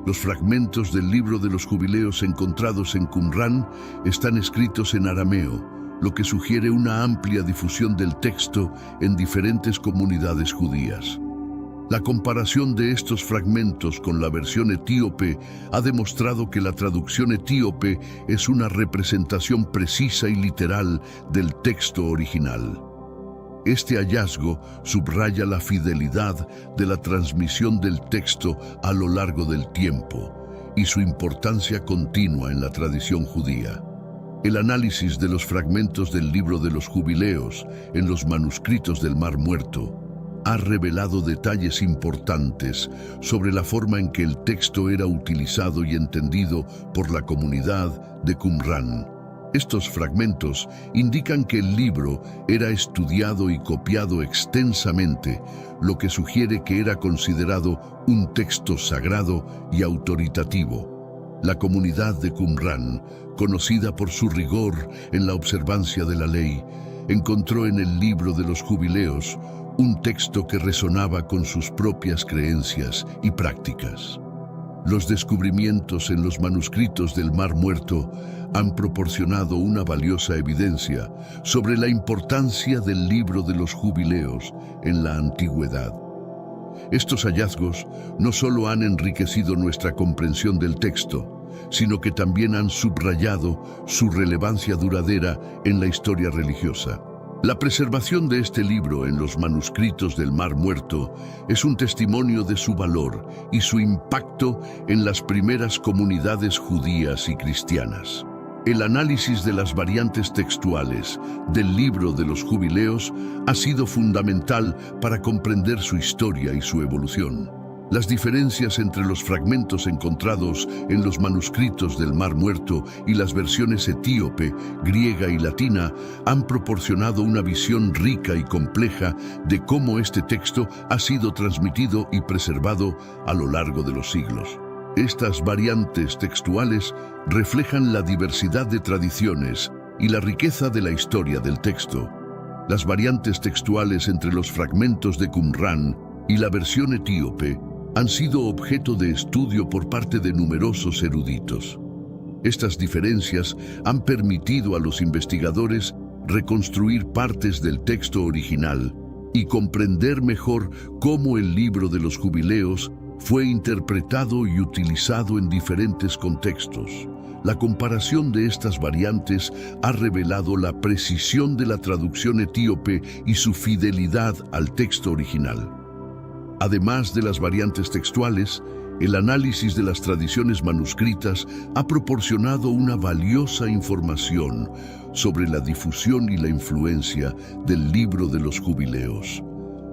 Los fragmentos del libro de los jubileos encontrados en Qumrán están escritos en arameo, lo que sugiere una amplia difusión del texto en diferentes comunidades judías. La comparación de estos fragmentos con la versión etíope ha demostrado que la traducción etíope es una representación precisa y literal del texto original. Este hallazgo subraya la fidelidad de la transmisión del texto a lo largo del tiempo y su importancia continua en la tradición judía. El análisis de los fragmentos del libro de los Jubileos en los manuscritos del Mar Muerto ha revelado detalles importantes sobre la forma en que el texto era utilizado y entendido por la comunidad de Qumrán. Estos fragmentos indican que el libro era estudiado y copiado extensamente, lo que sugiere que era considerado un texto sagrado y autoritativo. La comunidad de Qumrán, conocida por su rigor en la observancia de la ley, encontró en el libro de los Jubileos un texto que resonaba con sus propias creencias y prácticas. Los descubrimientos en los manuscritos del Mar Muerto han proporcionado una valiosa evidencia sobre la importancia del libro de los Jubileos en la antigüedad. Estos hallazgos no solo han enriquecido nuestra comprensión del texto, sino que también han subrayado su relevancia duradera en la historia religiosa. La preservación de este libro en los manuscritos del Mar Muerto es un testimonio de su valor y su impacto en las primeras comunidades judías y cristianas. El análisis de las variantes textuales del libro de los Jubileos ha sido fundamental para comprender su historia y su evolución. Las diferencias entre los fragmentos encontrados en los manuscritos del Mar Muerto y las versiones etíope, griega y latina han proporcionado una visión rica y compleja de cómo este texto ha sido transmitido y preservado a lo largo de los siglos. Estas variantes textuales reflejan la diversidad de tradiciones y la riqueza de la historia del texto. Las variantes textuales entre los fragmentos de Qumrán y la versión etíope han sido objeto de estudio por parte de numerosos eruditos. Estas diferencias han permitido a los investigadores reconstruir partes del texto original y comprender mejor cómo el libro de los Jubileos fue interpretado y utilizado en diferentes contextos. La comparación de estas variantes ha revelado la precisión de la traducción etíope y su fidelidad al texto original. Además de las variantes textuales, el análisis de las tradiciones manuscritas ha proporcionado una valiosa información sobre la difusión y la influencia del libro de los Jubileos.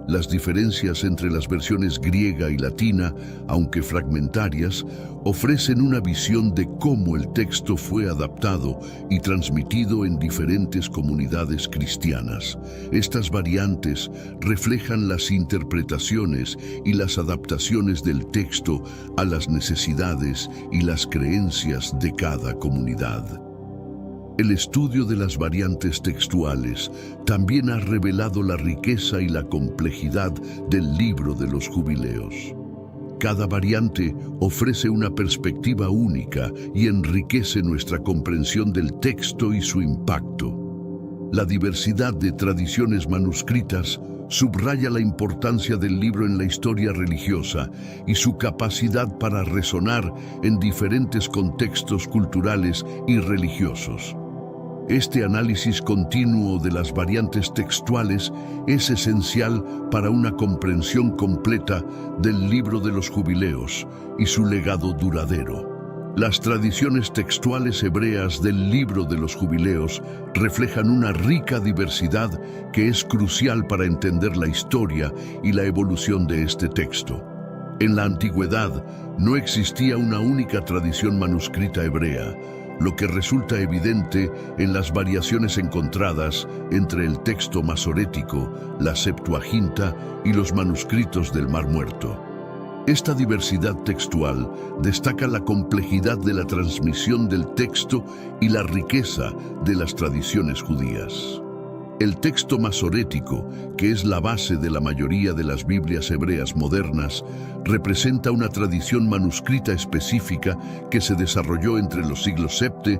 Las diferencias entre las versiones griega y latina, aunque fragmentarias, ofrecen una visión de cómo el texto fue adaptado y transmitido en diferentes comunidades cristianas. Estas variantes reflejan las interpretaciones y las adaptaciones del texto a las necesidades y las creencias de cada comunidad. El estudio de las variantes textuales también ha revelado la riqueza y la complejidad del libro de los Jubileos. Cada variante ofrece una perspectiva única y enriquece nuestra comprensión del texto y su impacto. La diversidad de tradiciones manuscritas subraya la importancia del libro en la historia religiosa y su capacidad para resonar en diferentes contextos culturales y religiosos. Este análisis continuo de las variantes textuales es esencial para una comprensión completa del libro de los Jubileos y su legado duradero. Las tradiciones textuales hebreas del libro de los Jubileos reflejan una rica diversidad que es crucial para entender la historia y la evolución de este texto. En la antigüedad no existía una única tradición manuscrita hebrea, lo que resulta evidente en las variaciones encontradas entre el texto masorético, la Septuaginta y los manuscritos del Mar Muerto. Esta diversidad textual destaca la complejidad de la transmisión del texto y la riqueza de las tradiciones judías. El texto masorético, que es la base de la mayoría de las Biblias hebreas modernas, representa una tradición manuscrita específica que se desarrolló entre los siglos VII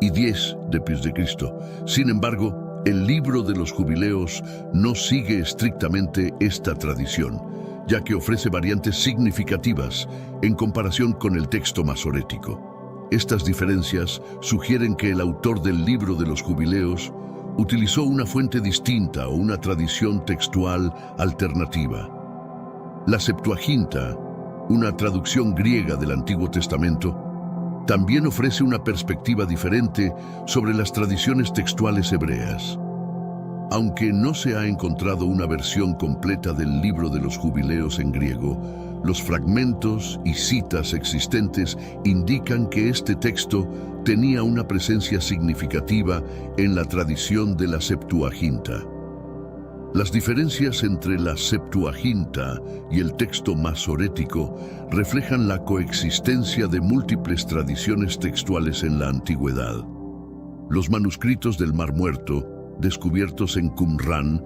y X después de Cristo. Sin embargo, el libro de los Jubileos no sigue estrictamente esta tradición, ya que ofrece variantes significativas en comparación con el texto masorético. Estas diferencias sugieren que el autor del Libro de los Jubileos utilizó una fuente distinta o una tradición textual alternativa. La Septuaginta, una traducción griega del Antiguo Testamento, también ofrece una perspectiva diferente sobre las tradiciones textuales hebreas. Aunque no se ha encontrado una versión completa del Libro de los Jubileos en griego, los fragmentos y citas existentes indican que este texto tenía una presencia significativa en la tradición de la Septuaginta. Las diferencias entre la Septuaginta y el texto masorético reflejan la coexistencia de múltiples tradiciones textuales en la antigüedad. Los manuscritos del Mar Muerto, descubiertos en Qumrán,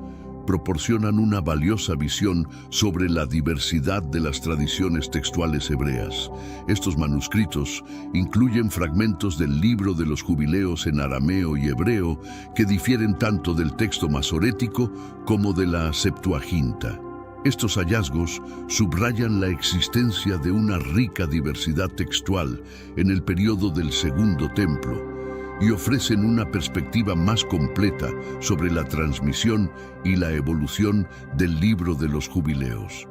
proporcionan una valiosa visión sobre la diversidad de las tradiciones textuales hebreas. Estos manuscritos incluyen fragmentos del Libro de los Jubileos en arameo y hebreo que difieren tanto del texto masorético como de la Septuaginta. Estos hallazgos subrayan la existencia de una rica diversidad textual en el período del Segundo Templo, y ofrecen una perspectiva más completa sobre la transmisión y la evolución del Libro de los Jubileos.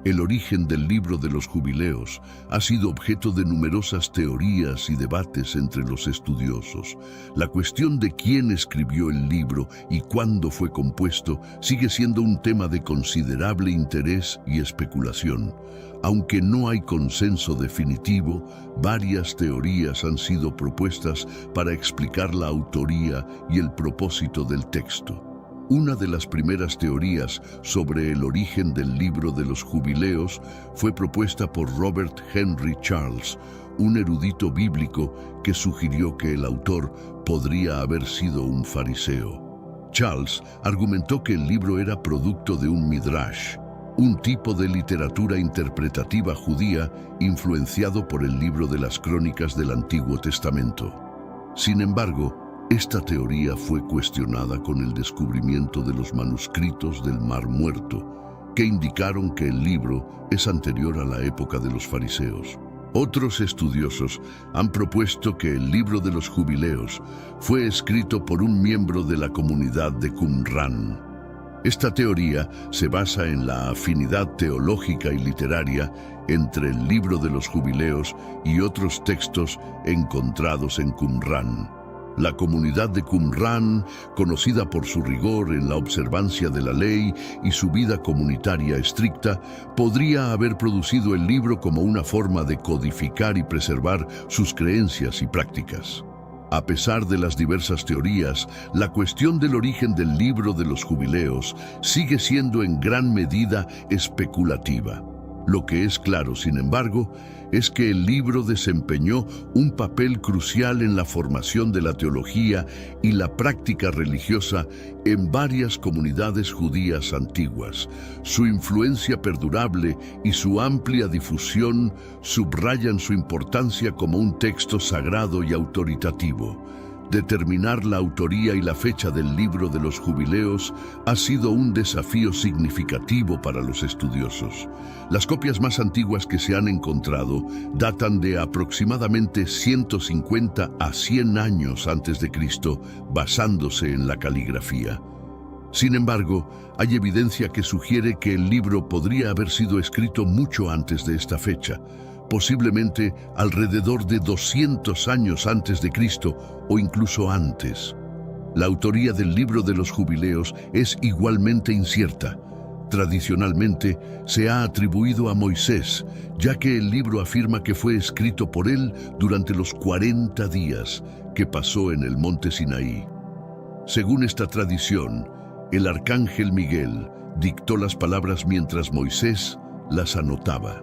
El origen del Libro de los Jubileos ha sido objeto de numerosas teorías y debates entre los estudiosos. La cuestión de quién escribió el libro y cuándo fue compuesto sigue siendo un tema de considerable interés y especulación. Aunque no hay consenso definitivo, varias teorías han sido propuestas para explicar la autoría y el propósito del texto. Una de las primeras teorías sobre el origen del Libro de los Jubileos fue propuesta por Robert Henry Charles, un erudito bíblico que sugirió que el autor podría haber sido un fariseo. Charles argumentó que el libro era producto de un midrash, un tipo de literatura interpretativa judía influenciado por el libro de las Crónicas del Antiguo Testamento. Sin embargo, esta teoría fue cuestionada con el descubrimiento de los manuscritos del Mar Muerto, que indicaron que el libro es anterior a la época de los fariseos. Otros estudiosos han propuesto que el Libro de los Jubileos fue escrito por un miembro de la comunidad de Qumrán. Esta teoría se basa en la afinidad teológica y literaria entre el Libro de los Jubileos y otros textos encontrados en Qumrán. La comunidad de Qumrán, conocida por su rigor en la observancia de la ley y su vida comunitaria estricta, podría haber producido el libro como una forma de codificar y preservar sus creencias y prácticas. A pesar de las diversas teorías, la cuestión del origen del Libro de los Jubileos sigue siendo en gran medida especulativa. Lo que es claro, sin embargo, es que el libro desempeñó un papel crucial en la formación de la teología y la práctica religiosa en varias comunidades judías antiguas. Su influencia perdurable y su amplia difusión subrayan su importancia como un texto sagrado y autoritativo. Determinar la autoría y la fecha del Libro de los Jubileos ha sido un desafío significativo para los estudiosos. Las copias más antiguas que se han encontrado datan de aproximadamente 150 a 100 años antes de Cristo, basándose en la caligrafía. Sin embargo, hay evidencia que sugiere que el libro podría haber sido escrito mucho antes de esta fecha, posiblemente alrededor de 200 años antes de Cristo o incluso antes. La autoría del Libro de los Jubileos es igualmente incierta. Tradicionalmente se ha atribuido a Moisés, ya que el libro afirma que fue escrito por él durante los 40 días que pasó en el monte Sinaí. Según esta tradición, el arcángel Miguel dictó las palabras mientras Moisés las anotaba.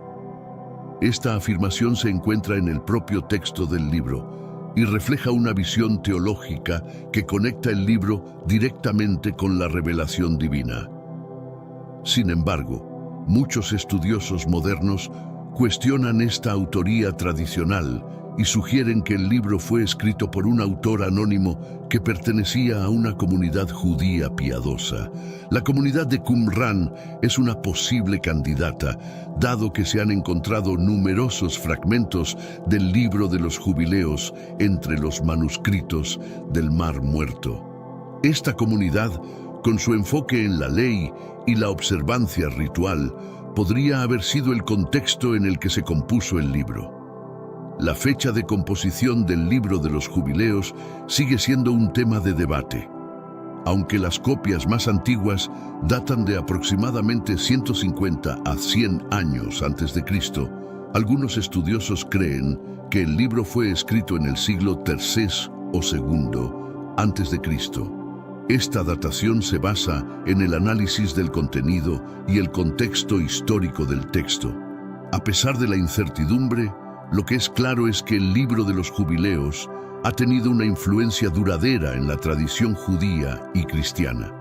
Esta afirmación se encuentra en el propio texto del libro y refleja una visión teológica que conecta el libro directamente con la revelación divina. Sin embargo, muchos estudiosos modernos cuestionan esta autoría tradicional y sugieren que el libro fue escrito por un autor anónimo que pertenecía a una comunidad judía piadosa. La comunidad de Qumrán es una posible candidata, dado que se han encontrado numerosos fragmentos del libro de los jubileos entre los manuscritos del Mar Muerto. Esta comunidad, con su enfoque en la ley y la observancia ritual, podría haber sido el contexto en el que se compuso el libro. La fecha de composición del libro de los jubileos sigue siendo un tema de debate. Aunque las copias más antiguas datan de aproximadamente 150 a 100 años antes de Cristo, algunos estudiosos creen que el libro fue escrito en el siglo III o II antes de Cristo. Esta datación se basa en el análisis del contenido y el contexto histórico del texto. A pesar de la incertidumbre, lo que es claro es que el libro de los jubileos ha tenido una influencia duradera en la tradición judía y cristiana.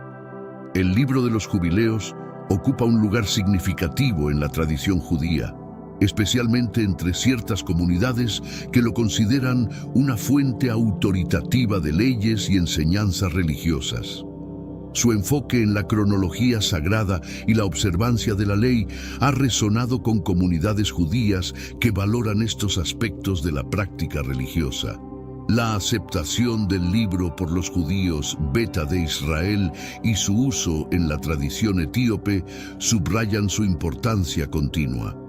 El libro de los jubileos ocupa un lugar significativo en la tradición judía, especialmente entre ciertas comunidades que lo consideran una fuente autoritativa de leyes y enseñanzas religiosas. Su enfoque en la cronología sagrada y la observancia de la ley ha resonado con comunidades judías que valoran estos aspectos de la práctica religiosa. La aceptación del libro por los judíos Beta de Israel y su uso en la tradición etíope subrayan su importancia continua.